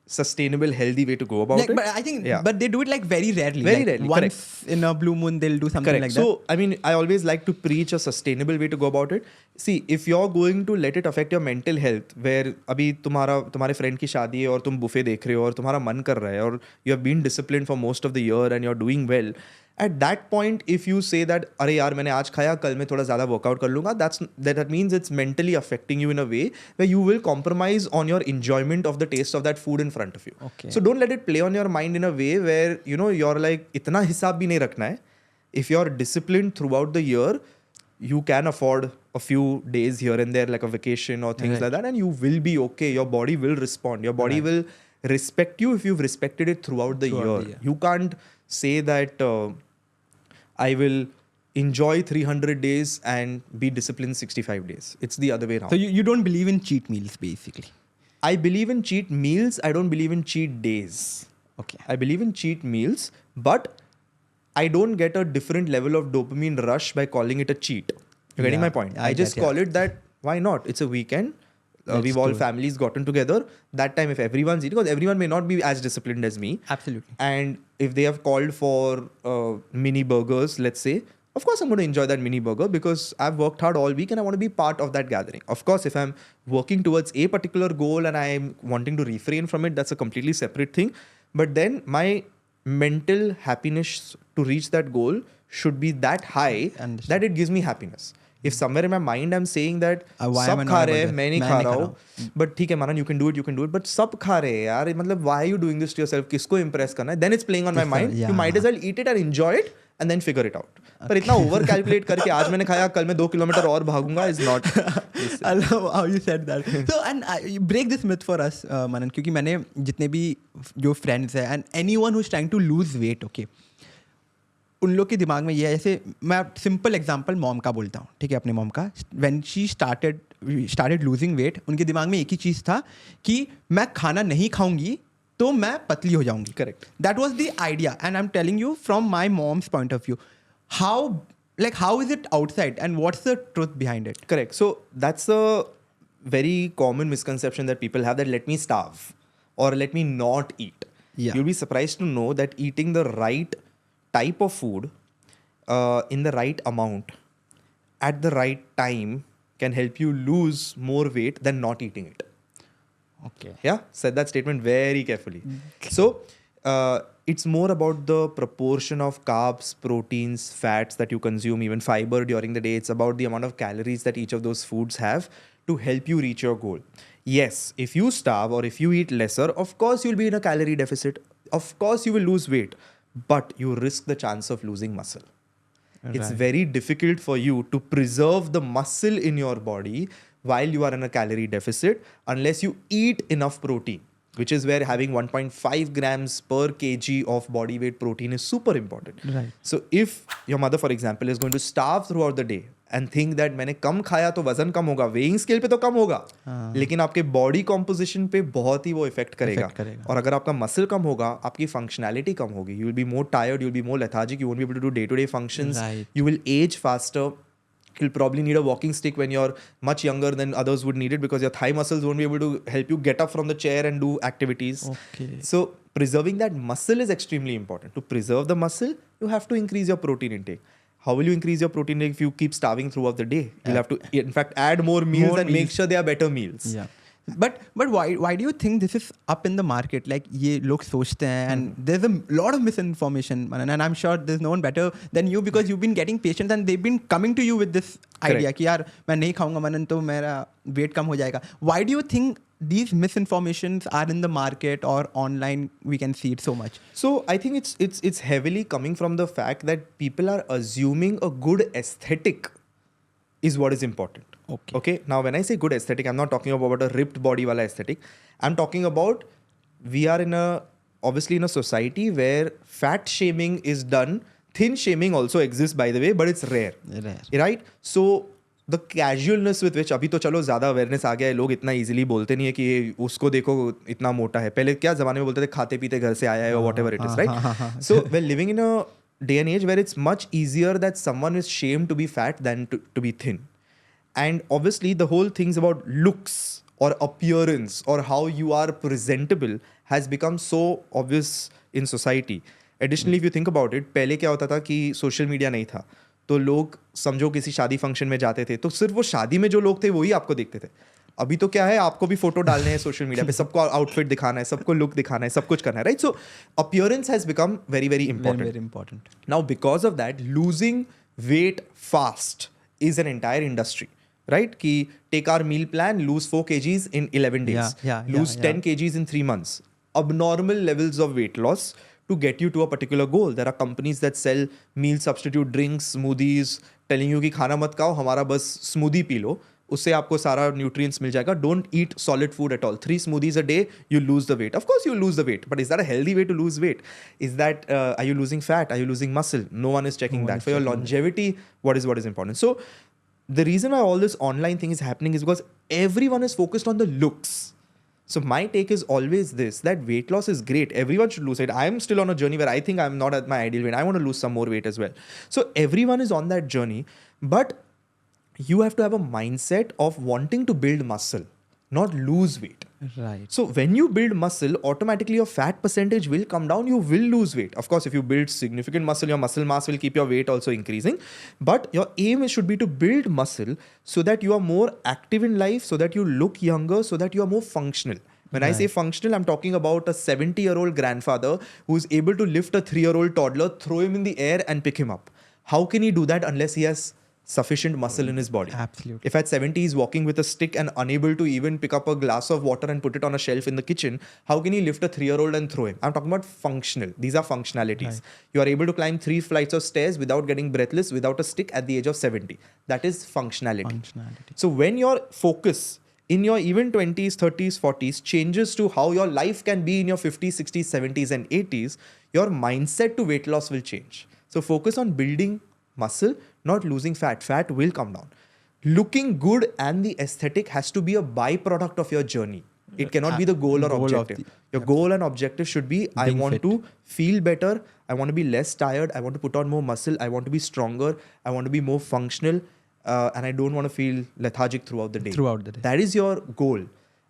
sustainable, healthy way to go about it. But I think, but they do it like very rarely. Very rarely. Once in a blue moon, they'll do something like that. So, I mean, I always like to preach a sustainable way to go about it. See, if you're going to let it affect your mental health, where अभी तुम्हारे friend की शादी है और तुम buffet देख रहे हो और तुम्हारा मन कर रहा है और you have been disciplined for most of the year and you're doing well, at that point, if you say that, अरे यार मैंने आज खाया, कल मैं थोड़ा ज़्यादा workout कर लूँगा, that means it's mentally affecting you in a way where you will compromise on your enjoyment of the taste of that food in front of you. Okay. So don't let it play on your mind in a way where, you're like, इतना हिसाब भी नहीं रखना है. If you're disciplined throughout the year, you can afford a few days here and there, like a vacation or things like that, and you will be okay. Your body will respond. Your body will respect you if you've respected it throughout the year. You can't say that I will enjoy 300 days and be disciplined 65 days. It's the other way around. So you don't believe in cheat meals, basically? I believe in cheat meals. I don't believe in cheat days. Okay. I believe in cheat meals, but I don't get a different level of dopamine rush by calling it a cheat. You're getting my point? I just call it that, why not? It's a weekend. We've all families gotten together. That time, if everyone's eating, because everyone may not be as disciplined as me. Absolutely. And if they have called for mini burgers, let's say, of course I'm going to enjoy that mini burger because I've worked hard all week and I want to be part of that gathering. Of course, if I'm working towards a particular goal and I'm wanting to refrain from it, that's a completely separate thing. But then my mental happiness to reach that goal should be that high that it gives me happiness. If somewhere in my mind I'm saying that सब खा रहे हैं मैं नहीं खा रहा हूँ, but ठीक है Manan, you can do it, but सब खा रहे हैं यार, मतलब why are you doing this to yourself? किसको impress करना है? Then it's playing on my mind. You might as well eat it and enjoy it and then figure it out. पर इतना over calculate करके आज मैंने खाया कल मैं 2 किलोमीटर और भागूंगा is not. I love how you said that. So and break this myth for us, Manan, क्योंकि मैंने जितने भी जो friends हैं and anyone who's trying to lose weight, okay, उन लोग के दिमाग में ये है, जैसे मैं सिंपल एग्जांपल मॉम का बोलता हूँ, ठीक है, अपने मॉम का. When she started losing weight, उनके दिमाग में एक ही चीज़ था कि मैं खाना नहीं खाऊंगी तो मैं पतली हो जाऊंगी. Correct. That was the idea and I am telling you from my moms point of view how is it outside and what's the truth behind it? Correct. So that's a very common misconception that people have, that let me starve or let me not eat. You'll be surprised to know that eating the right type of food in the right amount at the right time can help you lose more weight than not eating it. Okay. Yeah, said that statement very carefully. So It's more about the proportion of carbs, proteins, fats that you consume, even fiber during the day. It's about the amount of calories that each of those foods have to help you reach your goal. Yes, if you starve or if you eat lesser, of course you'll be in a calorie deficit. Of course you will lose weight, but you risk the chance of losing muscle. It's very difficult for you to preserve the muscle in your body while you are in a calorie deficit unless you eat enough protein, which is where having 1.5 grams per kg of body weight protein is super important. Right. So if your mother, for example, is going to starve throughout the day and think that मैंने कम खाया तो वजन कम होगा, weighing scale पे तो कम होगा, लेकिन आपके body composition पे बहुत ही वो effect करेगा. और अगर आपका muscle कम होगा, आपकी functionality कम होगी. You will be more tired, you will be more lethargic, you won't be able to do day-to-day functions. Right. You will age faster. You'll probably need a walking stick when you're much younger than others would need it because your thigh muscles won't be able to help you get up from the chair and do activities. Okay. So preserving that muscle is extremely important. To preserve the muscle, you have to increase your protein intake. How will you increase your protein intake if you keep starving throughout the day? You'll have to, in fact, add more meals and make sure they are better meals. Yeah. But why do you think this is up in the market? Like ये लोग सोचते हैं and there's a lot of misinformation, Manan, and I'm sure there's no one better than you because you've been getting patients and they've been coming to you with this idea कि यार मैं नहीं खाऊंगा Manan तो मेरा weight कम हो जाएगा. Why do you think these misinformations are in the market or online we can see it so much? So I think it's heavily coming from the fact that people are assuming a good aesthetic is what is important. Okay. Now, when I say good aesthetic, I'm not talking about a ripped body wala aesthetic. I'm talking about we are obviously in a society where fat shaming is done. Thin shaming also exists, by the way, but it's rare. Right? So the casualness with which अभी तो चलो ज़्यादा awareness आ गया है, लोग इतना easily बोलते नहीं है कि उसको देखो इतना मोटा है. पहले क्या ज़माने में बोलते थे खाते पीते घर से आया है or whatever it is, right? So we're living in a day and age where it's much easier that someone is shamed to be fat than to be thin. And obviously the whole things about looks or appearance or how you are presentable has become so obvious in society. Additionally, if you think about it, पहले क्या होता था कि social media नहीं था तो लोग समझो किसी शादी फंक्शन में जाते थे तो सिर्फ वो शादी में जो लोग थे वही आपको देखते थे. अभी तो क्या है आपको भी फोटो डालने हैं सोशल मीडिया पे, सबको आउटफिट दिखाना है, सबको लुक दिखाना है, सब कुछ करना है, right? So appearance has become very very important. Now because of that losing weight fast is an entire industry. Right? Ki take our meal plan, lose 4 kgs in 11 days. Lose 10 kgs in 3 months. Abnormal levels of weight loss to get you to a particular goal. There are companies that sell meal substitute drinks, smoothies, telling you कि खाना मत खाओ, हमारा बस smoothie P low, उससे आपको सारा nutrients मिल जाएगा. Don't eat solid food at all. 3 smoothies a day, you lose the weight. Of course you lose the weight, but is that a healthy way to lose weight? Is that, are you losing fat? Are you losing muscle? No one is checking that. For your longevity, what is important? So the reason why all this online thing is happening is because everyone is focused on the looks. So my take is always this, that weight loss is great. Everyone should lose it. I'm still on a journey where I think I'm not at my ideal weight. I want to lose some more weight as well. So everyone is on that journey, but you have to have a mindset of wanting to build muscle, not lose weight. Right. So when you build muscle, automatically your fat percentage will come down. You will lose weight. Of course, if you build significant muscle, your muscle mass will keep your weight also increasing. But your aim should be to build muscle so that you are more active in life, so that you look younger, so that you are more functional. When I say functional, I'm talking about a 70-year-old grandfather who is able to lift a 3-year-old toddler, throw him in the air and pick him up. How can he do that unless he has sufficient muscle in his body? Absolutely. If at 70 he's walking with a stick and unable to even pick up a glass of water and put it on a shelf in the kitchen, how can he lift a 3-year-old and throw him? I'm talking about functional. These are functionalities. Right. You are able to climb 3 flights of stairs without getting breathless, without a stick at the age of 70. That is functionality. So when your focus in your even 20s, 30s, 40s changes to how your life can be in your 50s, 60s, 70s and 80s, your mindset to weight loss will change. So focus on building muscle, not losing fat. Fat will come down. Looking good and the aesthetic has to be a byproduct of your journey. It cannot be the goal or objective. Your goal and objective should be, I want to feel better. I want to be less tired. I want to put on more muscle. I want to be stronger. I want to be more functional. And I don't want to feel lethargic throughout the day. That is your goal.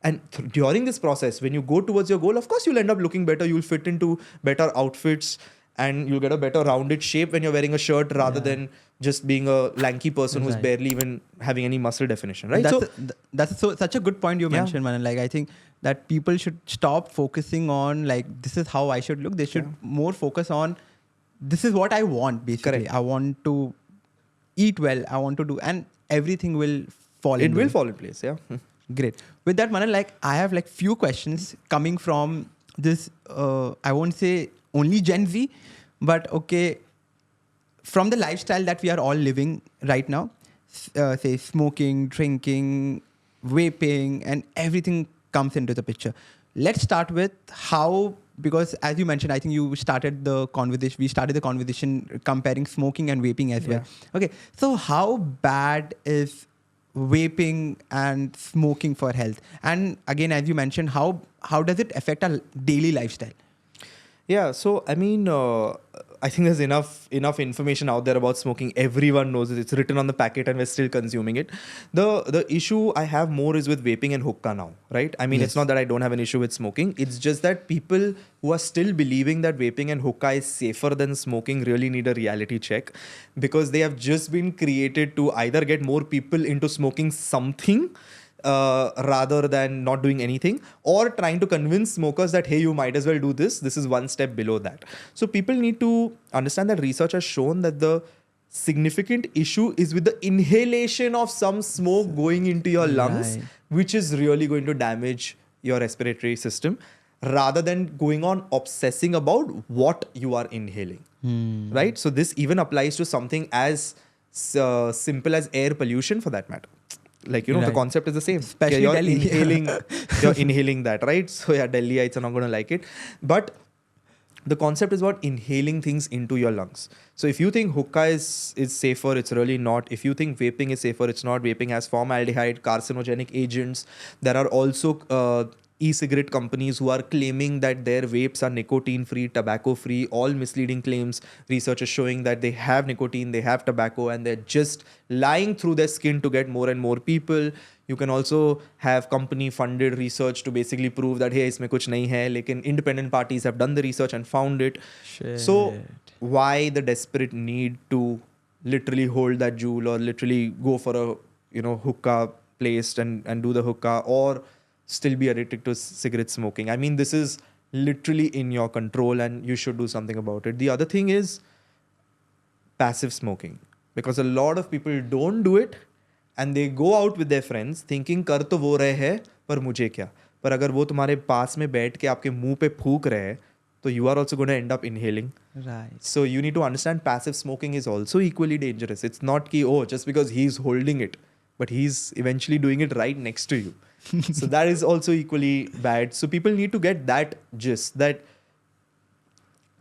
And during this process, when you go towards your goal, of course, you'll end up looking better. You'll fit into better outfits. and you'll get a better rounded shape when you're wearing a shirt rather than just being a lanky person who's barely even having any muscle definition, right? That's such a good point you mentioned, Manan. Like, I think that people should stop focusing on like, this is how I should look. They should more focus on, this is what I want, basically. Correct. I want to eat well. I want to do, and everything will fall in. It will fall in place, yeah. Great. With that, Manan, like, I have like few questions coming from this, I won't say only Gen Z, but okay, from the lifestyle that we are all living right now, say smoking, drinking, vaping, and everything comes into the picture. Let's start with how, because as you mentioned, I think you started the conversation, we started the conversation comparing smoking and vaping as well. Okay, so how bad is vaping and smoking for health? And again, as you mentioned, how does it affect our daily lifestyle? Yeah, so I mean, I think there's enough information out there about smoking. Everyone knows it. It's written on the packet, and we're still consuming it. The issue I have more is with vaping and hookah now, right? I mean, it's not that I don't have an issue with smoking. It's just that people who are still believing that vaping and hookah is safer than smoking really need a reality check, because they have just been created to either get more people into smoking something rather than not doing anything, or trying to convince smokers that, hey, you might as well do this. This is one step below that. So people need to understand that research has shown that the significant issue is with the inhalation of some smoke going into your lungs, which is really going to damage your respiratory system, rather than going on obsessing about what you are inhaling. Right? So this even applies to something as simple as air pollution, for that matter. Like, the concept is the same. Especially you're Delhi. you're inhaling that, right? So yeah, Delhiites are not going to like it. But the concept is about inhaling things into your lungs. So if you think hookah is safer, it's really not. If you think vaping is safer, it's not. Vaping has formaldehyde, carcinogenic agents. There are also e-cigarette companies who are claiming that their vapes are nicotine-free, tobacco-free, all misleading claims. Research is showing that they have nicotine, they have tobacco, and they're just lying through their skin to get more and more people. You can also have company-funded research to basically prove that, hey, isme kuch nahi hai, lekin independent parties have done the research and found it. So why the desperate need to literally hold that jewel, or literally go for a hookah place and do the hookah, or still be addicted to cigarette smoking? I mean, this is literally in your control, and you should do something about it. The other thing is passive smoking, because a lot of people don't do it, and they go out with their friends thinking कर तो वो रहे हैं, पर मुझे क्या? पर अगर वो तुम्हारे पास में बैठ के आपके मुंह पे फूंक रहे हैं, तो you are also going to end up inhaling. Right. So you need to understand passive smoking is also equally dangerous. It's not ki, just because he's holding it, but he's eventually doing it right next to you. So that is also equally bad. So people need to get that gist, that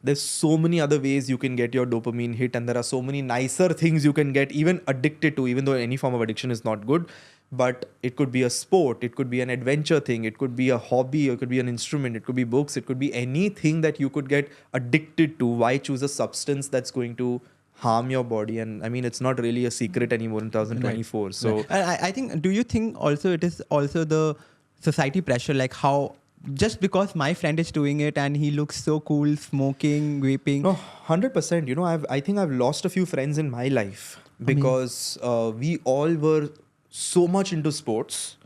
there's so many other ways you can get your dopamine hit, and there are so many nicer things you can get even addicted to, even though any form of addiction is not good. But it could be a sport, it could be an adventure thing, it could be a hobby, it could be an instrument, it could be books, it could be anything that you could get addicted to. Why choose a substance that's going to harm your body? And I mean, it's not really a secret anymore in 2024. Right. So I think, do you think also it is also the society pressure, like how just because my friend is doing it and he looks so cool, smoking, vaping? No, 100%. I think I've lost a few friends in my life because we all were so much into sports.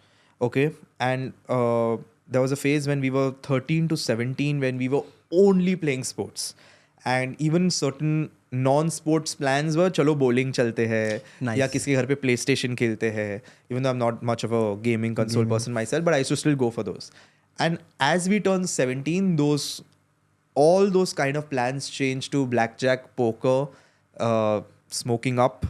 Okay. And there was a phase when we were 13 to 17 when we were only playing sports. And even certain non-sports plans were, chalo bowling chalte hai, ya किसी के घर पे PlayStation खेलते हैं. Even though I'm not much of a gaming console person myself, but I used to still go for those. And as we turned 17, all those kind of plans changed to blackjack, poker, smoking up,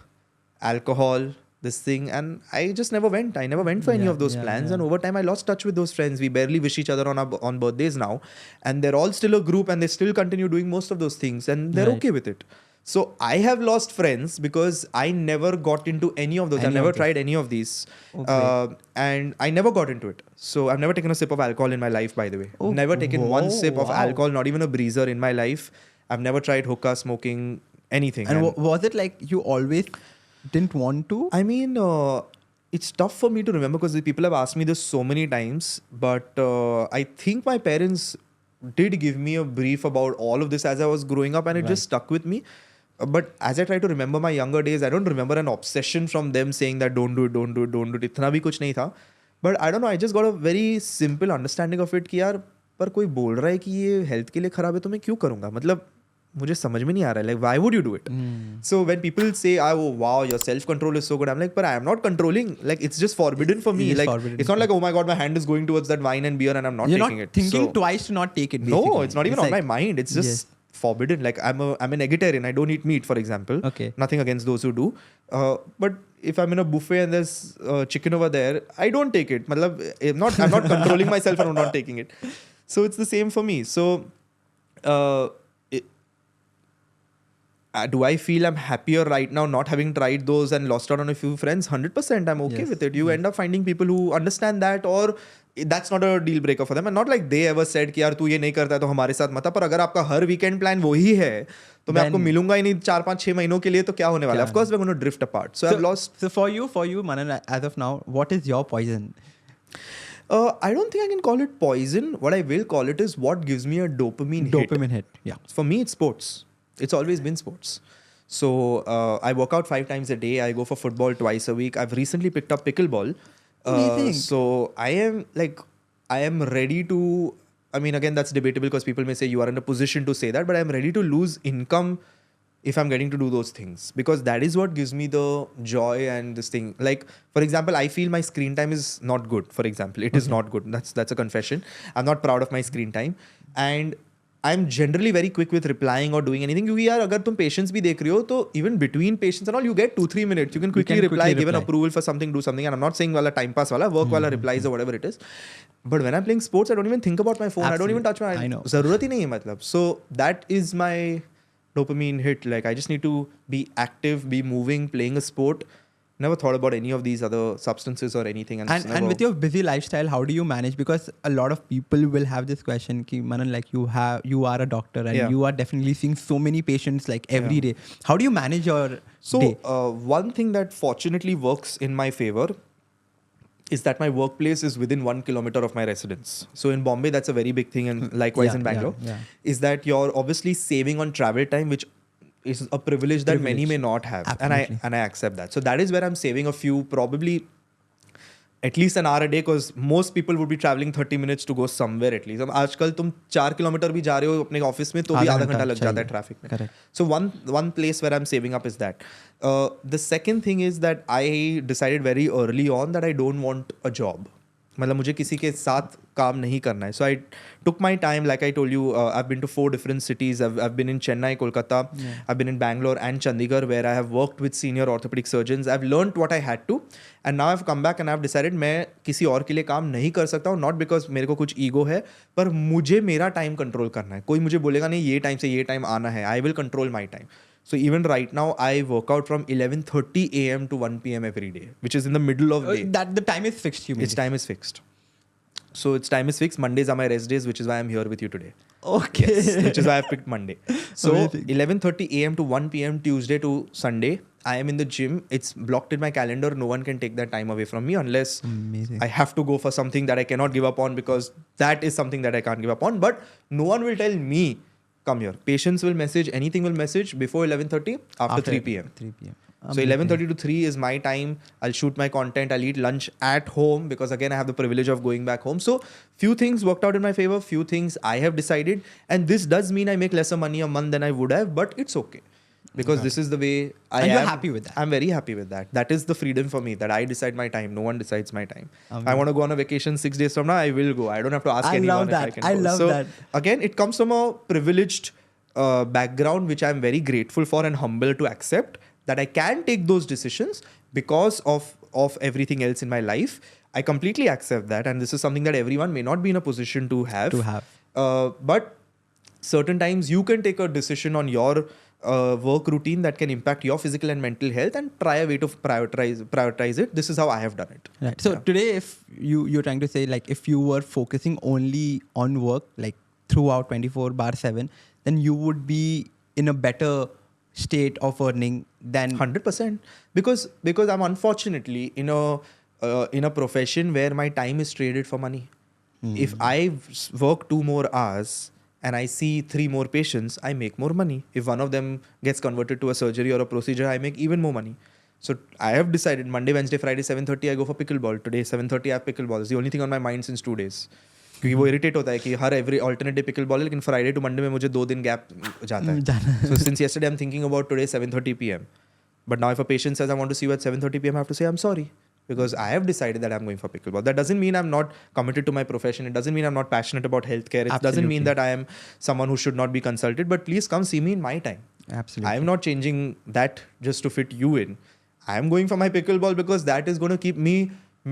alcohol, this thing. And I just never went. I never went for any of those plans. And over time, I lost touch with those friends. We barely wish each other on birthdays now. And they're all still a group, and they still continue doing most of those things. And they're okay with it. So I have lost friends because I never got into any of those. I've never tried any of these. And I never got into it. So I've never taken a sip of alcohol in my life, by the way. Never taken one sip of alcohol, not even a breezer in my life. I've never tried hookah, smoking, anything. And was it like you always didn't want to? I mean, it's tough for me to remember because people have asked me this so many times. But I think my parents did give me a brief about all of this as I was growing up, and it just stuck with me. But as I try to remember my younger days, I don't remember an obsession from them saying that don't do it, don't do it, don't do it. इतना भी कुछ नहीं था. But I don't know, I just got a very simple understanding of it कि यार पर कोई बोल रहा है कि ये हेल्थ के लिए खराब है तो मैं क्यों करूँगा. मतलब मुझे समझ में नहीं आ रहा है. Like, why would you do it? So when people say, oh wow, your self control is so good, I'm like, but I am not controlling. Like, it's just forbidden for me. Like, it's not like, oh my god, my hand is going towards that wine and beer and I'm not You're taking not it. thinking So, twice to not take it. Basically. no, it's not even on my mind. It's just forbidden. Like, I'm an vegetarian. I don't eat meat, for example. Okay. Nothing against those who do. But if I'm in a buffet and there's chicken over there, I don't take it. Matlab, I'm not controlling myself and I'm not taking it. So it's the same for me. So do I feel I'm happier right now not having tried those and lost out on a few friends? 100%. I'm okay with it. You end up finding people who understand that, or that's not a deal breaker for them. And not like they ever said कि यार तू ये नहीं करता है तो हमारे साथ मत आ. पर अगर आपका हर weekend plan वही है तो मैं आपको मिलूंगा ही नहीं 4-5-6 महीनों के लिए तो क्या होने वाला है? Of course we're going to drift apart. So I've lost. So for you, Manan, as of now, what is your poison? I don't think I can call it poison. What I will call it is what gives me a dopamine hit. Yeah. For me, it's sports. It's always been sports. So I work out 5 times a day. I go for football twice a week. I've recently picked up pickleball. So I am ready to, I mean, again, that's debatable because people may say you are in a position to say that, but I'm ready to lose income if I'm getting to do those things, because that is what gives me the joy and this thing. Like, for example, I feel my screen time is not good. For example, it is not good. That's a confession. I'm not proud of my screen time. And I'm generally very quick with replying or doing anything. क्योंकि यार अगर तुम patients भी देख रहे हो तो even between patients and all you get 2-3 minutes. You can quickly reply, give an approval for something, do something. And I'm not saying wala time pass wala, work wala replies or whatever it is. But when I'm playing sports, I don't even think about my phone. Absolutely. I don't even touch my. I know. ज़रूरत ही नहीं है मतलब. So that is my dopamine hit. Like, I just need to be active, be moving, playing a sport. Never thought about any of these other substances or anything. And with your busy lifestyle, how do you manage? Because a lot of people will have this question, ki, Manan, like you are a doctor and you are definitely seeing so many patients like every day. How do you manage your day? One thing that fortunately works in my favor is that my workplace is within 1 kilometer of my residence. So in Bombay, that's a very big thing, and likewise in Bangalore, is that you're obviously saving on travel time, which is a privilege that many may not have. Absolutely. And I accept that. So that is where I'm saving a few, probably at least an hour a day, because most people would be traveling 30 minutes to go somewhere at least. अब आजकल तुम 4 kilometre भी जा रहे हो अपने office में तो भी आधा घंटा लग जाता है ट्रैफिक में. Correct. So one place where I'm saving up is that. The second thing is that I decided very early on that I don't want a job. मतलब मुझे किसी के साथ काम नहीं करना है. So I took my time, like I told you, I've been to 4 different cities. I've been in Chennai, Kolkata, I've been in Bangalore and Chandigarh, where I have worked with senior orthopedic surgeons. I've learned what I had to, and now I've come back and I've decided मैं किसी और के लिए काम नहीं कर सकता हूँ. Not because मेरे को कुछ ego है, पर मुझे मेरा टाइम कंट्रोल करना है. कोई मुझे बोलेगा नहीं ये टाइम से ये टाइम आना है. I will control my time. So even right now, I work out from 11:30 a.m. to 1 p.m. every day, which is in the middle of the day. That the time is fixed, you mean? Its time is fixed. So its time is fixed. Mondays are my rest days, which is why I'm here with you today. Okay. Yes, which is why I've picked Monday. So Amazing. 11:30 a.m. to 1 p.m. Tuesday to Sunday, I am in the gym. It's blocked in my calendar. No one can take that time away from me unless I have to go for something that I cannot give up on, because that is something that I can't give up on. But no one will tell me, come here. Patients will message, anything will message before 11:30, after 3 p.m. 3 p.m. So 11:30 to 3 is my time. I'll shoot my content. I'll eat lunch at home, because again I have the privilege of going back home. So few things worked out in my favor. Few things I have decided, and this does mean I make lesser money a month than I would have, but it's okay, because this is the way I am. And you're happy with that? I'm very happy with that. That is the freedom for me, that I decide my time. No one decides my time. I want to go on a vacation 6 days from now, I will go. I don't have to ask anyone if I can go. I love that. Again, it comes from a privileged background, which I'm very grateful for and humble to accept, that I can take those decisions because of everything else in my life. I completely accept that, and this is something that everyone may not be in a position to have. But certain times you can take a decision on your work routine that can impact your physical and mental health, and try a way to prioritize it. This is how I have done it. Right. So today, if you're trying to say, like, if you were focusing only on work, like throughout 24/7, then you would be in a better state of earning than 100%, because I'm unfortunately in a profession where my time is traded for money. If I work 2 more hours and I see 3 more patients, I make more money. If one of them gets converted to a surgery or a procedure, I make even more money. So I have decided Monday, Wednesday, Friday, 7:30 I go for pickleball. Today 7:30 I have pickleball. It's the only thing on my mind since 2 days. क्योंकि वो irritate होता है कि हर every alternate day pickle ball है, लेकिन Friday to Monday में मुझे 2 दिन गैप जाता है. So since yesterday I'm thinking about today 7:30 p.m. But now if a patient says I want to see you at 7:30 p.m. I have to say I'm sorry because I have decided that I'm going for pickleball. That doesn't mean I'm not committed to my profession. It doesn't mean I'm not passionate about healthcare. It doesn't mean that I am someone who should not be consulted. But please come see me in my time. Absolutely. I'm not changing that just to fit you in. I'm going for my pickleball because that is going to keep me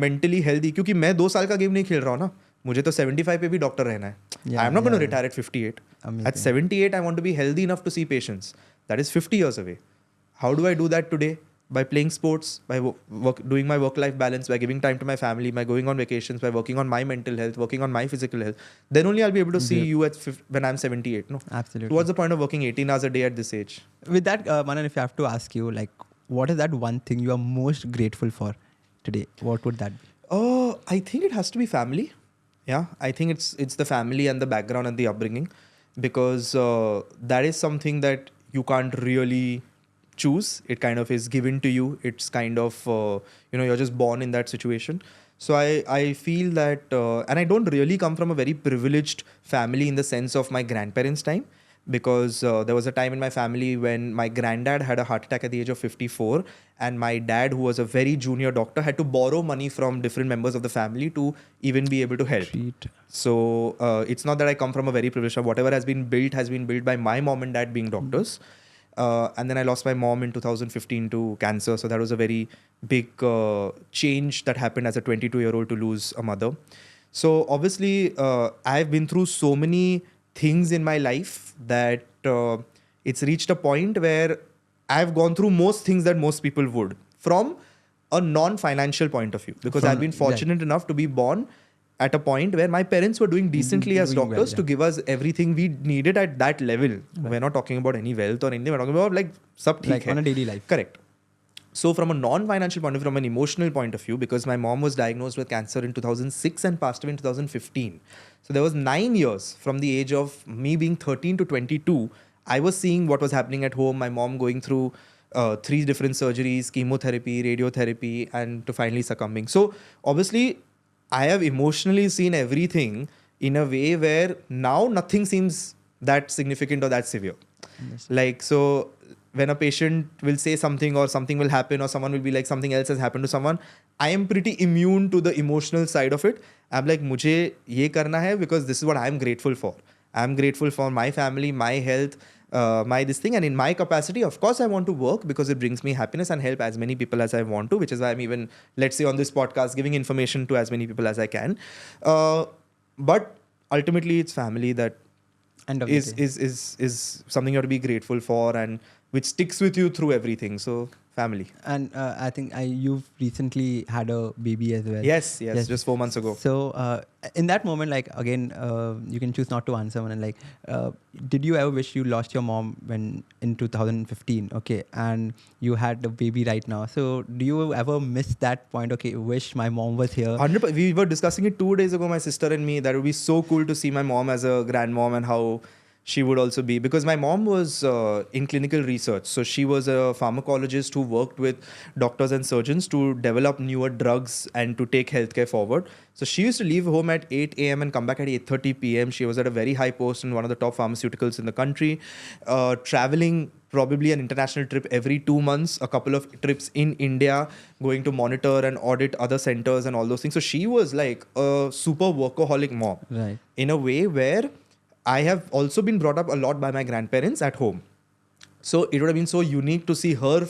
mentally healthy. क्योंकि मैं 2 साल का game नहीं खेल रहा हूँ ना. मुझे तो 75 पे भी डॉक्टर रहना है. I am not going to retire at 58. At 78 I want to be healthy enough to see patients. That is 50 years away. How do I do that today? By playing sports, by doing my work-life balance, by giving time to my family, by going on vacations, by working on my mental health, working on my physical health. Then only I'll be able to see you when I'm 78. No, absolutely. What's the point of working 18 hours a day at this age? With that, Manan, if I have to ask you, like, what is that one thing you are most grateful for today? What would that be? Oh, I think it has to be family. Yeah, I think it's the family and the background and the upbringing, because that is something that you can't really choose. It kind of is given to you. It's kind of you're just born in that situation. So I feel that, and I don't really come from a very privileged family in the sense of my grandparents' time, because there was a time in my family when my granddad had a heart attack at the age of 54, and my dad, who was a very junior doctor, had to borrow money from different members of the family to even be able to help. So it's not that I come from a very privileged, whatever has been built by my mom and dad being doctors. And then I lost my mom in 2015 to cancer. So that was a very big change that happened as a 22-year-old to lose a mother. So obviously I've been through so many things in my life that it's reached a point where I've gone through most things that most people would, from a non-financial point of view, because I've been fortunate enough to be born at a point where my parents were doing decently as doctors to give us everything we needed at that level. We're not talking about any wealth or anything. We're talking about like sab theek hai. On a daily life. Correct. So from a non-financial point of view, from an emotional point of view, because my mom was diagnosed with cancer in 2006 and passed away in 2015. So there was 9 years from the age of me being 13 to 22. I was seeing what was happening at home. My mom going through 3 different surgeries, chemotherapy, radiotherapy, and to finally succumbing. So obviously, I have emotionally seen everything in a way where now nothing seems that significant or that severe. Yes. Like, so when a patient will say something or something will happen or someone will be like something else has happened to someone, I am pretty immune to the emotional side of it. I'm like, mujhe ye karna hai because this is what I'm grateful for. I'm grateful for my family, my health, my this thing, and in my capacity, of course, I want to work because it brings me happiness and help as many people as I want to, which is why I'm even, let's say, on this podcast, giving information to as many people as I can. But ultimately, it's family that is something you have to be grateful for and which sticks with you through everything. So family. And I think you've recently had a baby as well. Yes, just 4 months ago. So in that moment, like, again, you can choose not to answer. And like, did you ever wish you lost your mom when in 2015? Okay, and you had a baby right now. So do you ever miss that point? Okay, wish my mom was here. 100%. We were discussing it 2 days ago, my sister and me. That would be so cool to see my mom as a grandmom and how she would also be, because my mom was in clinical research. So she was a pharmacologist who worked with doctors and surgeons to develop newer drugs and to take healthcare forward. So she used to leave home at 8 a.m. and come back at 8:30 p.m. She was at a very high post in one of the top pharmaceuticals in the country, traveling probably an international trip every 2 months, a couple of trips in India, going to monitor and audit other centers and all those things. So she was like a super workaholic mom, Right. in a way where I have also been brought up a lot by my grandparents at home. So it would have been so unique to see her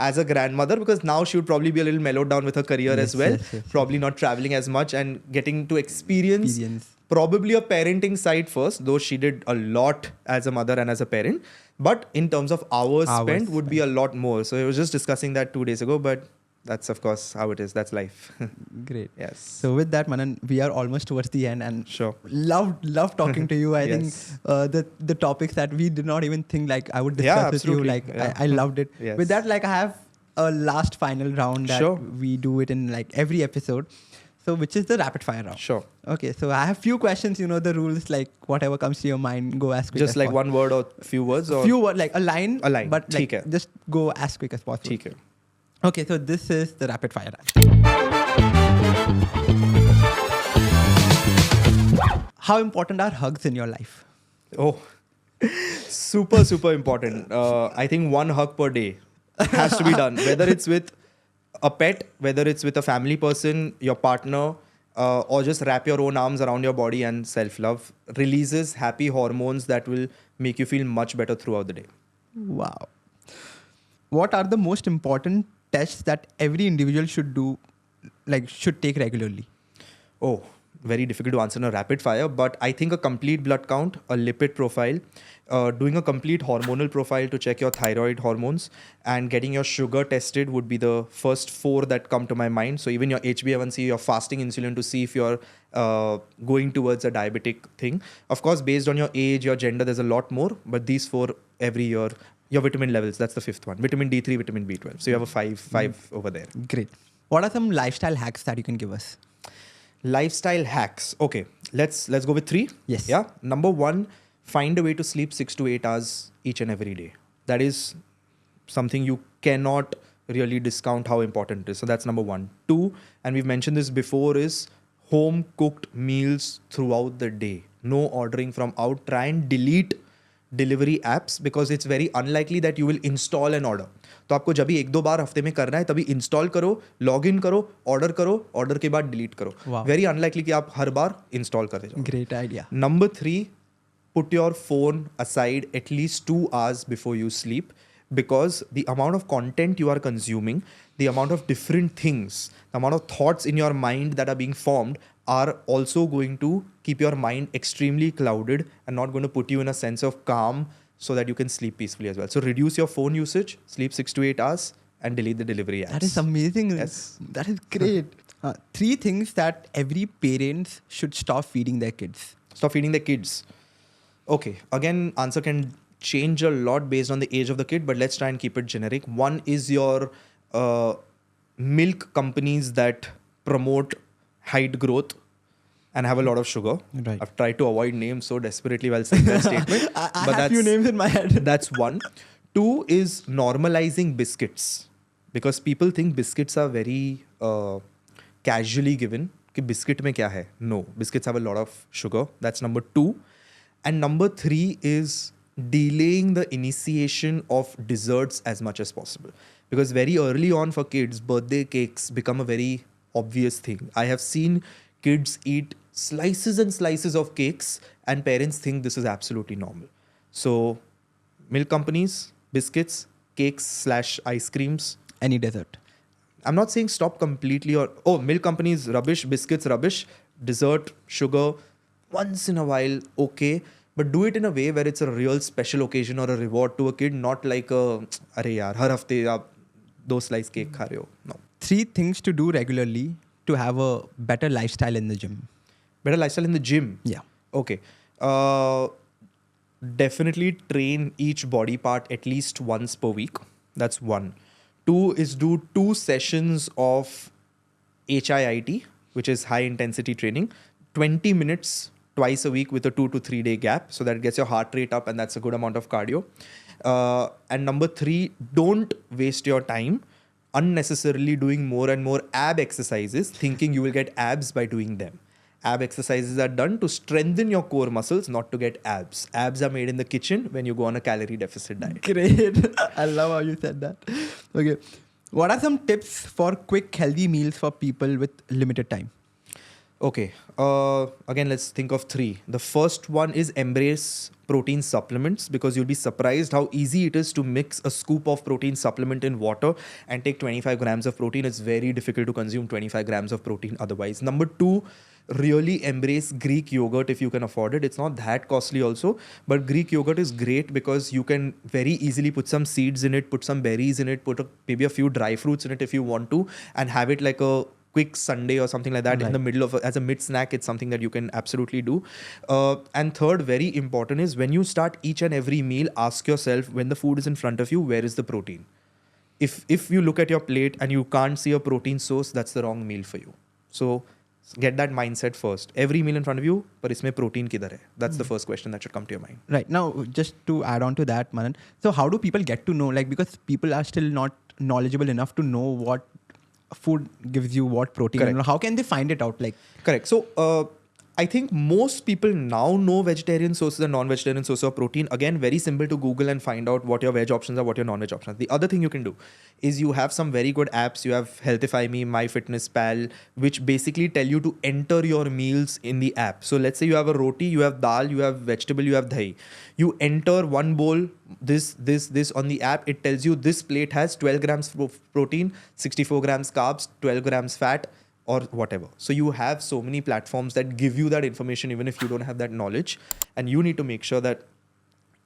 as a grandmother, because now she would probably be a little mellowed down with her career as well. Yes. Probably not traveling as much and getting to experience probably a parenting side first, though she did a lot as a mother and as a parent. But in terms of hours spent would be a lot more. So I was just discussing that 2 days ago, but that's of course how it is. That's life. Great. Yes. So with that, Manan, we are almost towards the end, and Sure. love talking to you. I Yes. think the topics that we did not even think like I would discuss with you, absolutely. like Yeah. I loved it. Yes. With that, like, I have a last final round that Sure. we do it in like every episode. So which is the rapid fire round? Sure. Okay, so I have few questions. You know the rules, like whatever comes to your mind, go as quick Just as like possible. one word or few words or Few word, like a line. A line, But like theek hai. just go as quick as possible. ठीक है. Okay, so this is the rapid fire round. How important are hugs in your life? Oh, super important. I think one hug per day has to be done. Whether it's with a pet, whether it's with a family person, your partner, or just wrap your own arms around your body, and self-love releases happy hormones that will make you feel much better throughout the day. Wow. What are the most important tests that every individual should do, like should take regularly? Oh, very difficult to answer in a rapid fire, but I think a complete blood count, a lipid profile, doing a complete hormonal profile to check your thyroid hormones, and getting your sugar tested would be the first 4 that come to my mind. So even your HbA1c, your fasting insulin to see if you're going towards a diabetic thing. Of course, based on your age, your gender, there's a lot more, but these 4 every year. Your vitamin levels, that's the 5th one. Vitamin D3, vitamin B12. So you have a five over there. Great. What are some lifestyle hacks that you can give us? Lifestyle hacks. Okay, let's go with 3. Yes. Yeah. Number 1, find a way to sleep 6 to 8 hours each and every day. That is something you cannot really discount how important it is. So that's number 1. 2, and we've mentioned this before, is home cooked meals throughout the day. No ordering from out. Try and delete delivery apps because it's very unlikely that you will install an order. तो आपको जब भी 1-2 बार हफ्ते में करना है तभी install करो, लॉग इन करो, ऑर्डर के बाद डिलीट करो. वेरी अनलाइकली कि आप हर बार इंस्टॉल कर जाओ. Great idea. Number 3, put your phone aside at least 2 hours before you sleep, because the amount of content you are consuming, the amount of different things, the amount of thoughts in your mind that are being formed are also going to keep your mind extremely clouded and not going to put you in a sense of calm so that you can sleep peacefully as well. So reduce your phone usage, sleep 6 to 8 hours, and delete the delivery apps. That is amazing. Yes. That is great. 3 things that every parents should stop feeding their kids. Stop feeding the kids. Okay, again, answer can change a lot based on the age of the kid, but let's try and keep it generic. One is your milk companies that promote height growth and have a lot of sugar. Right. I've tried to avoid names so desperately while saying that statement. I have few names in my head. That's 1. 2 is normalizing biscuits, because people think biscuits are very casually given. कि biscuit में क्या है? No, biscuits have a lot of sugar. That's number 2. And number 3 is delaying the initiation of desserts as much as possible. Because very early on for kids, birthday cakes become a very obvious thing. I have seen kids eat slices and slices of cakes and parents think this is absolutely normal. So milk companies, biscuits, cakes / ice creams. Any dessert. I'm not saying stop completely or, milk companies, rubbish, biscuits, rubbish, dessert, sugar, once in a while, okay. But do it in a way where it's a real special occasion or a reward to a kid, not like a, अरे यार, हर हफ्ते आप 2 slice cake खा रहे हो. No. 3 things to do regularly to have a better lifestyle in the gym. Better lifestyle in the gym? Yeah. Okay. Definitely train each body part at least once per week. That's 1. 2 is do 2 sessions of HIIT, which is high intensity training, 20 minutes twice a week with a 2 to 3 day gap. So that gets your heart rate up and that's a good amount of cardio. And number 3, don't waste your time unnecessarily doing more and more ab exercises, thinking you will get abs by doing them. Ab exercises are done to strengthen your core muscles, not to get abs. Abs are made in the kitchen when you go on a calorie deficit diet. Great. I love how you said that. Okay. What are some tips for quick, healthy meals for people with limited time? Okay. Again, let's think of 3. The first one is embrace protein supplements, because you'll be surprised how easy it is to mix a scoop of protein supplement in water and take 25 grams of protein. It's very difficult to consume 25 grams of protein otherwise. Number 2, really embrace Greek yogurt if you can afford it. It's not that costly also, but Greek yogurt is great because you can very easily put some seeds in it, put some berries in it, maybe a few dry fruits in it if you want to, and have it like a quick Sunday or something like that in the middle of as a mid snack. It's something that you can absolutely do. And third, very important, is when you start each and every meal, ask yourself, when the food is in front of you, where is the protein? If you look at your plate and you can't see a protein source, that's the wrong meal for you. So Get that mindset first. Every meal in front of you, but isme protein kidhar hai? That's the first question that should come to your mind. Right. Now, just to add on to that, Manan, so how do people get to know, like, because people are still not knowledgeable enough to know what food gives you what protein? Correct. And how can they find it out? Like, Correct. So, I think most people now know vegetarian sources and non-vegetarian sources of protein. Again, very simple to Google and find out what your veg options are, what your non-veg options are. The other thing you can do is you have some very good apps. You have Healthify Me, MyFitnessPal, which basically tell you to enter your meals in the app. So let's say you have a roti, you have dal, you have vegetable, you have dahi. You enter one bowl, this on the app. It tells you this plate has 12 grams of protein, 64 grams carbs, 12 grams fat, or whatever. So you have so many platforms that give you that information even if you don't have that knowledge. And you need to make sure that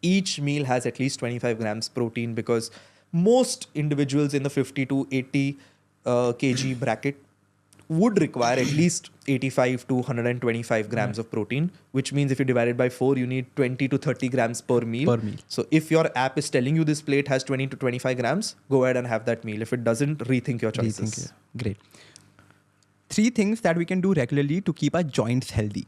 each meal has at least 25 grams protein, because most individuals in the 50 to 80 kg bracket would require at least 85 to 125 grams of protein, which means if you divide it by 4, you need 20 to 30 grams per meal. Per meal. So if your app is telling you this plate has 20 to 25 grams, go ahead and have that meal. If it doesn't, rethink your choices. Great. 3 things that we can do regularly to keep our joints healthy.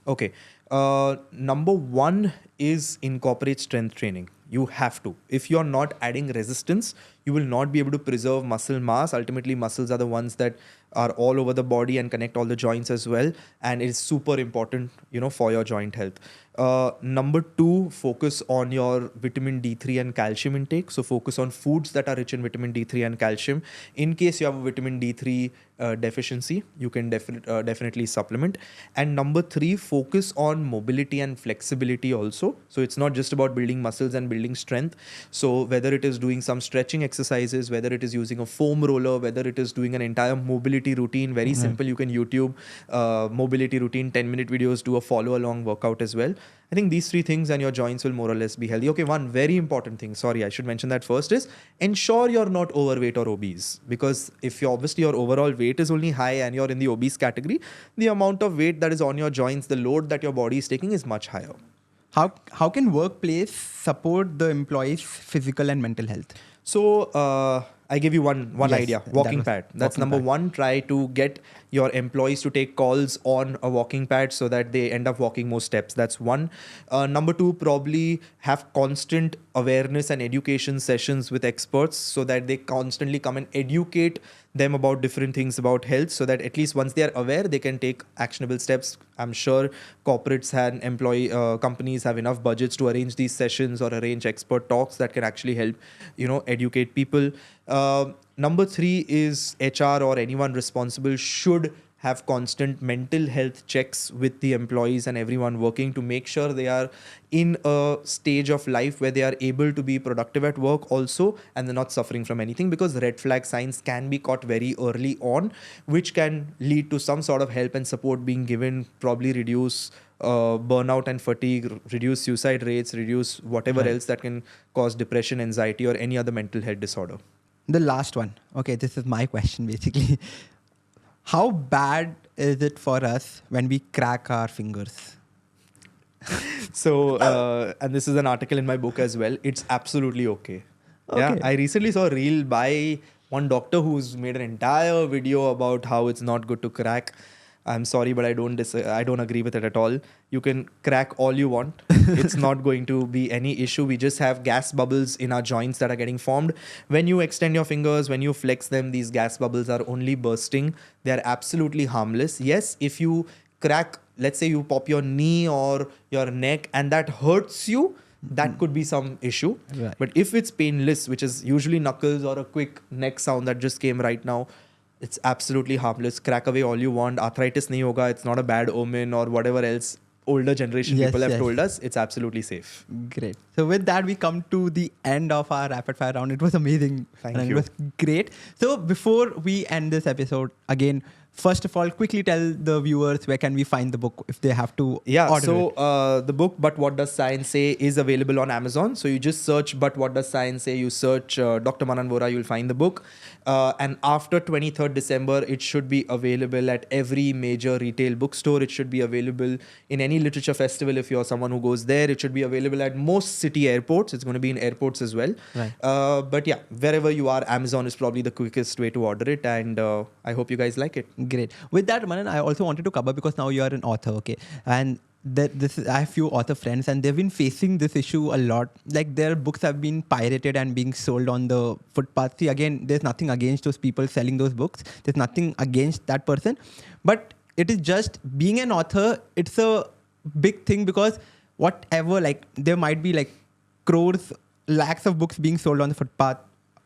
Okay. Number 1 is incorporate strength training. You have to. If you're not adding resistance, you will not be able to preserve muscle mass. Ultimately, muscles are the ones that are all over the body and connect all the joints as well. And it is super important, for your joint health. Number 2, focus on your vitamin D3 and calcium intake. So focus on foods that are rich in vitamin D3 and calcium. In case you have a vitamin D3 deficiency, you can definitely supplement. And number 3, focus on mobility and flexibility also. So it's not just about building muscles and building strength. So whether it is doing some stretching exercises, whether it is using a foam roller, whether it is doing an entire mobility routine, very simple. You can YouTube mobility routine, 10-minute videos, do a follow along workout as well. I think these 3 things and your joints will more or less be healthy. Okay, one very important thing, sorry, I should mention that first, is ensure you're not overweight or obese. Because if your overall weight is only high and you're in the obese category, the amount of weight that is on your joints, the load that your body is taking is much higher. How can workplace support the employees' physical and mental health? So I give you one idea, walking pad. That's number 1. Try to get your employees to take calls on a walking pad so that they end up walking more steps. That's 1. Number 2, probably have constant awareness and education sessions with experts so that they constantly come and educate them about different things about health, so that at least once they are aware, they can take actionable steps. I'm sure corporates and companies have enough budgets to arrange these sessions or arrange expert talks that can actually help, educate people. Number 3 is HR or anyone responsible should have constant mental health checks with the employees and everyone working to make sure they are in a stage of life where they are able to be productive at work also, and they're not suffering from anything, because red flag signs can be caught very early on, which can lead to some sort of help and support being given, probably reduce burnout and fatigue, reduce suicide rates, reduce whatever else that can cause depression, anxiety, or any other mental health disorder. The last one. Okay, this is my question basically. How bad is it for us when we crack our fingers? So, and this is an article in my book as well. It's absolutely okay. Yeah, I recently saw a reel by one doctor who's made an entire video about how it's not good to crack. I'm sorry, but I don't agree with it at all. You can crack all you want. It's not going to be any issue. We just have gas bubbles in our joints that are getting formed. When you extend your fingers, when you flex them, these gas bubbles are only bursting. They are absolutely harmless. Yes, if you crack, let's say you pop your knee or your neck and that hurts you, that could be some issue. Right. But if it's painless, which is usually knuckles or a quick neck sound that just came right now, it's absolutely harmless. Crack away all you want. Arthritis nahi hoga. It's not a bad omen or whatever else older generation people have told us. It's absolutely safe. Great. So with that, we come to the end of our rapid fire round. It was amazing. Thank you. It was great. So before we end this episode, again, first of all, quickly tell the viewers where can we find the book if they have to order it. The book But What Does Science Say is available on Amazon. So you just search But What Does Science Say, you search Dr. Manan Vora, you'll find the book. And after 23rd December, it should be available at every major retail bookstore. It should be available in any literature festival if you're someone who goes there. It should be available at most city airports. It's going to be in airports as well. Right. But yeah, wherever you are, Amazon is probably the quickest way to order it. And I hope you guys like it. Great. With that, Manan, I also wanted to cover, because now you are an author, okay? And I have few author friends, and they've been facing this issue a lot. Like, their books have been pirated and being sold on the footpath. See, again, there's nothing against those people selling those books. There's nothing against that person. But it is just being an author, it's a big thing, because whatever, like, there might be like crores, lakhs of books being sold on the footpath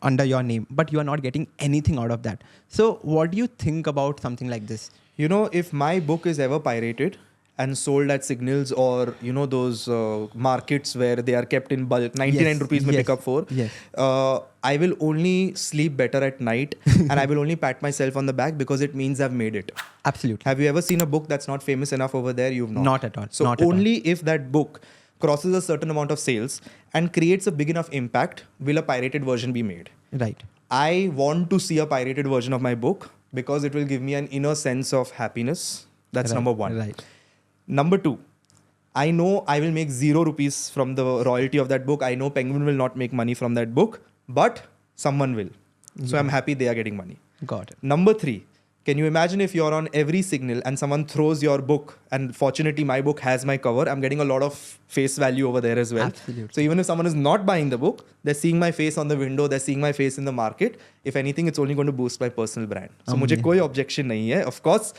under your name, but you are not getting anything out of that. So what do you think about something like this? You know, if my book is ever pirated and sold at signals, or those markets where they are kept in bulk, 99 rupees may pick up for, I will only sleep better at night and I will only pat myself on the back, because it means I've made it. Absolutely. Have you ever seen a book that's not famous enough over there? You've not. Not at all. So not only if that book crosses a certain amount of sales and creates a big enough impact will a pirated version be made. Right. I want to see a pirated version of my book, because it will give me an inner sense of happiness. That's number one. Right. Number two, I know I will make 0 rupees from the royalty of that book. I know Penguin will not make money from that book, but someone will. So I'm happy they are getting money. Got it. Number three, can you imagine if you're on every signal and someone throws your book, and fortunately my book has my cover, I'm getting a lot of face value over there as well. Absolutely. So even if someone is not buying the book, they're seeing my face on the window, they're seeing my face in the market. If anything, it's only going to boost my personal brand. So मुझे कोई objection नहीं है. Of course,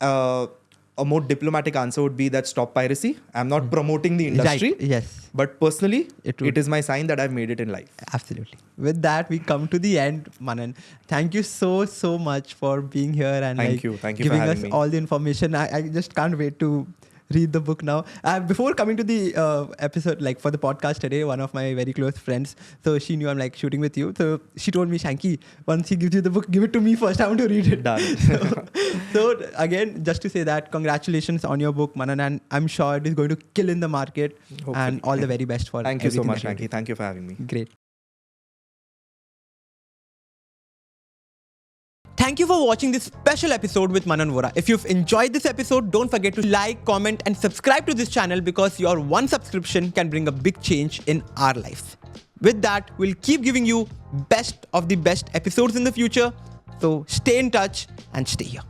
a more diplomatic answer would be that stop piracy. I'm not promoting the industry. Right. Yes. But personally, It is my sign that I've made it in life. Absolutely. With that, we come to the end, Manan. Thank you so much for being here and Thank you for giving having us me. all the information. I just can't wait to read the book now. Before coming to the episode, like for the podcast today, one of my very close friends, so she knew I'm like shooting with you. So she told me, Shanky, once he gives you the book, give it to me first. I want to read it. Done. So again, just to say that, congratulations on your book, Manan, and I'm sure it is going to kill in the market. Hopefully. And all the very best for Thank you so everything much, that you Shanky. Thank you for having me. do. Great. Thank you for watching this special episode with Manan Vora. If you've enjoyed this episode, don't forget to like, comment and subscribe to this channel, because your one subscription can bring a big change in our lives. With that, we'll keep giving you best of the best episodes in the future. So stay in touch and stay here.